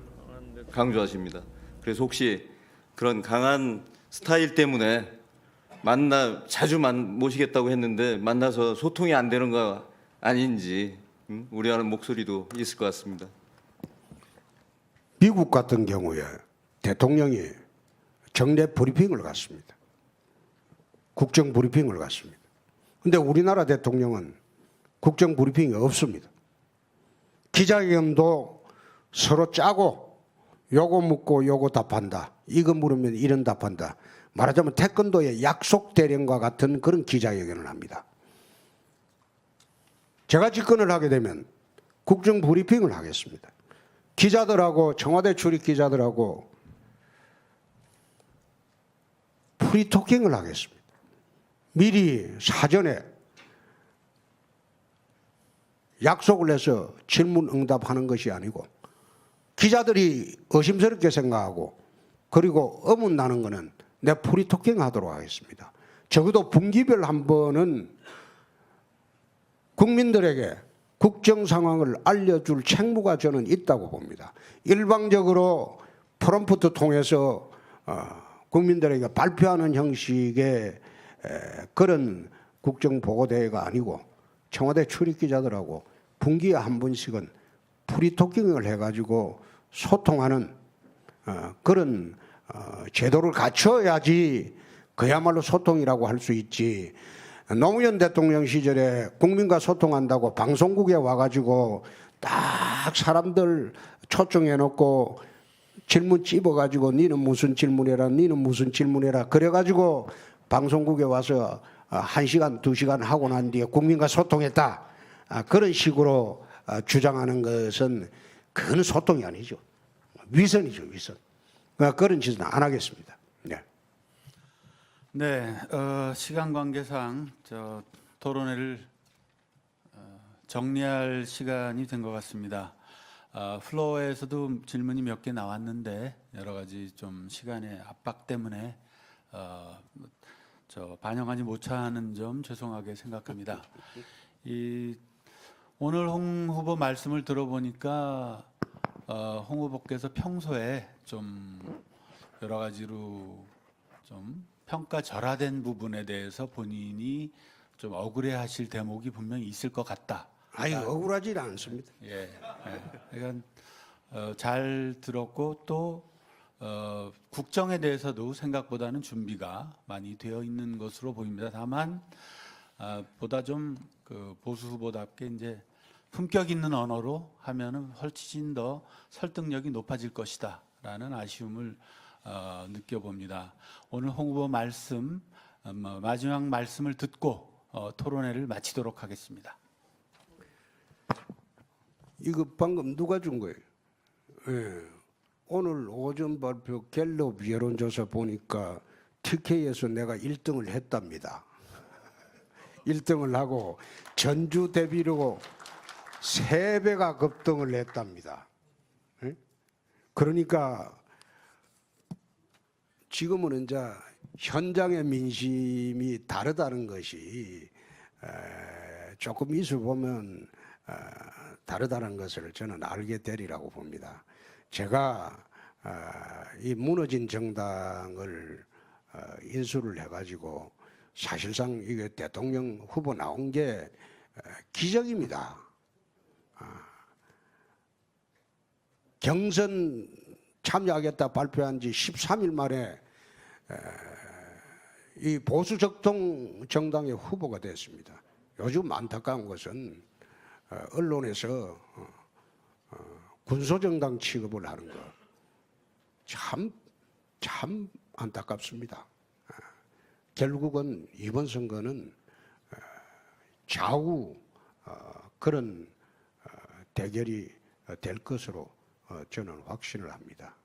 강조하십니다. 그래서 혹시 그런 강한 스타일 때문에 자주 모시겠다고 했는데 만나서 소통이 안 되는 거 아닌지 우려하는 목소리도 있을 것 같습니다. 미국 같은 경우에 대통령이 정례 브리핑을 갖습니다. 국정 브리핑을 갖습니다. 근데 우리나라 대통령은 국정 브리핑이 없습니다. 기자회견도 서로 짜고 요거 묻고 요거 답한다. 이거 물으면 이런 답한다. 말하자면 태권도의 약속 대령과 같은 그런 기자회견을 합니다. 제가 집권을 하게 되면 국정 브리핑을 하겠습니다. 기자들하고 청와대 출입 기자들하고 프리토킹을 하겠습니다. 미리 사전에 약속을 해서 질문 응답하는 것이 아니고 기자들이 의심스럽게 생각하고 그리고 의문나는 거는 내 프리토킹 하도록 하겠습니다. 적어도 분기별 한 번은 국민들에게 국정 상황을 알려줄 책무가 저는 있다고 봅니다. 일방적으로 프롬프트 통해서 국민들에게 발표하는 형식의 그런 국정보고대회가 아니고 청와대 출입기자들하고 분기에 한 번씩은 프리토킹을 해가지고 소통하는 그런 제도를 갖춰야지 그야말로 소통이라고 할 수 있지. 노무현 대통령 시절에 국민과 소통한다고 방송국에 와가지고 딱 사람들 초청해놓고 질문 찝어가지고 니는 무슨 질문해라 니는 무슨 질문해라 그래가지고 방송국에 와서 1시간 2시간 하고 난 뒤에 국민과 소통했다 그런 식으로 주장하는 것은 그건 소통이 아니죠. 위선이죠, 위선. 그런 짓은 안 하겠습니다. 네. 네, 시간 관계상 토론회를 정리할 시간이 된 것 같습니다. 플로어에서도 질문이 몇 개 나왔는데 여러 가지 좀 시간의 압박 때문에 반영하지 못하는 점 죄송하게 생각합니다. 오늘 홍 후보 말씀을 들어보니까 홍 후보께서 평소에 좀 여러 가지로 좀 평가절하된 부분에 대해서 본인이 좀 억울해하실 대목이 분명히 있을 것 같다. 아니 억울하지 않습니다. 예, 그러니까 잘 들었고 또 국정에 대해서도 생각보다는 준비가 많이 되어 있는 것으로 보입니다. 다만 보다 좀 그 보수 후보답게 이제 품격 있는 언어로 하면은 훨씬 더 설득력이 높아질 것이다라는 아쉬움을 느껴봅니다. 오늘 홍 후보 말씀 마지막 말씀을 듣고 토론회를 마치도록 하겠습니다. 이거 방금 누가 준 거예요? 예. 오늘 오전 발표 갤럽 여론조사 보니까 TK에서 내가 1등을 했답니다. 1등을 하고 전주 대비로 3배가 급등을 했답니다. 예? 그러니까 지금은 이제 현장의 민심이 다르다는 것이 조금 있어 보면 다르다는 것을 저는 알게 되리라고 봅니다. 제가 이 무너진 정당을 인수를 해가지고 사실상 이게 대통령 후보 나온 게 기적입니다. 경선 참여하겠다 발표한 지 13일 만에 이 보수 적통 정당의 후보가 됐습니다. 요즘 안타까운 것은 언론에서 군소정당 취급을 하는 거 참 안타깝습니다. 결국은 이번 선거는 좌우 그런 대결이 될 것으로 저는 확신을 합니다.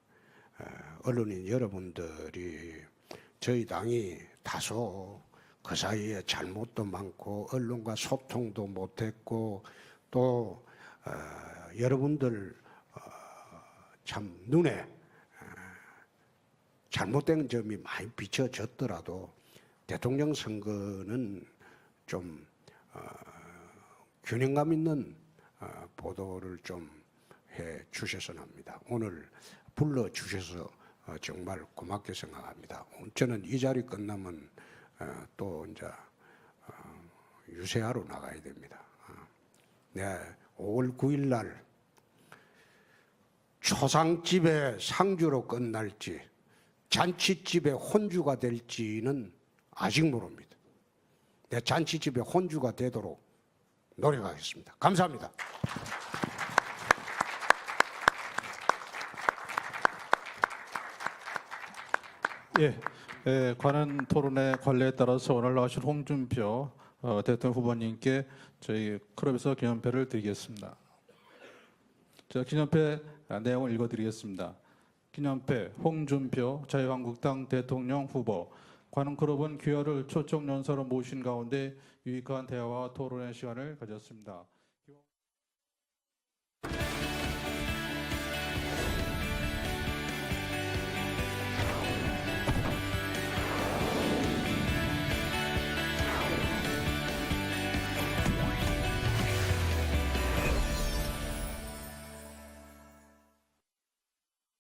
언론인 여러분들이 저희 당이 다소 그 사이에 잘못도 많고 언론과 소통도 못했고 또 여러분들 참 눈에 잘못된 점이 많이 비춰졌더라도 대통령 선거는 좀 균형감 있는 보도를 좀 해 주셔서 합니다. 오늘 불러 주셔서 정말 고맙게 생각합니다. 저는 이 자리 끝나면 또 이제 유세하러 나가야 됩니다. 네, 5월 9일 날 초상집의 상주로 끝날지 잔치집의 혼주가 될지는 아직 모릅니다. 네, 잔치집의 혼주가 되도록 노력하겠습니다. 감사합니다. 관한 토론의 관례에 따라서 오늘 나오신 홍준표 대통령 후보님께 저희 클럽에서 기념패를 드리겠습니다. 자, 기념패 내용을 읽어드리겠습니다. 기념패 홍준표 자유한국당 대통령 후보. 관훈 클럽은 귀하를 초청 연사로 모신 가운데 유익한 대화와 토론의 시간을 가졌습니다.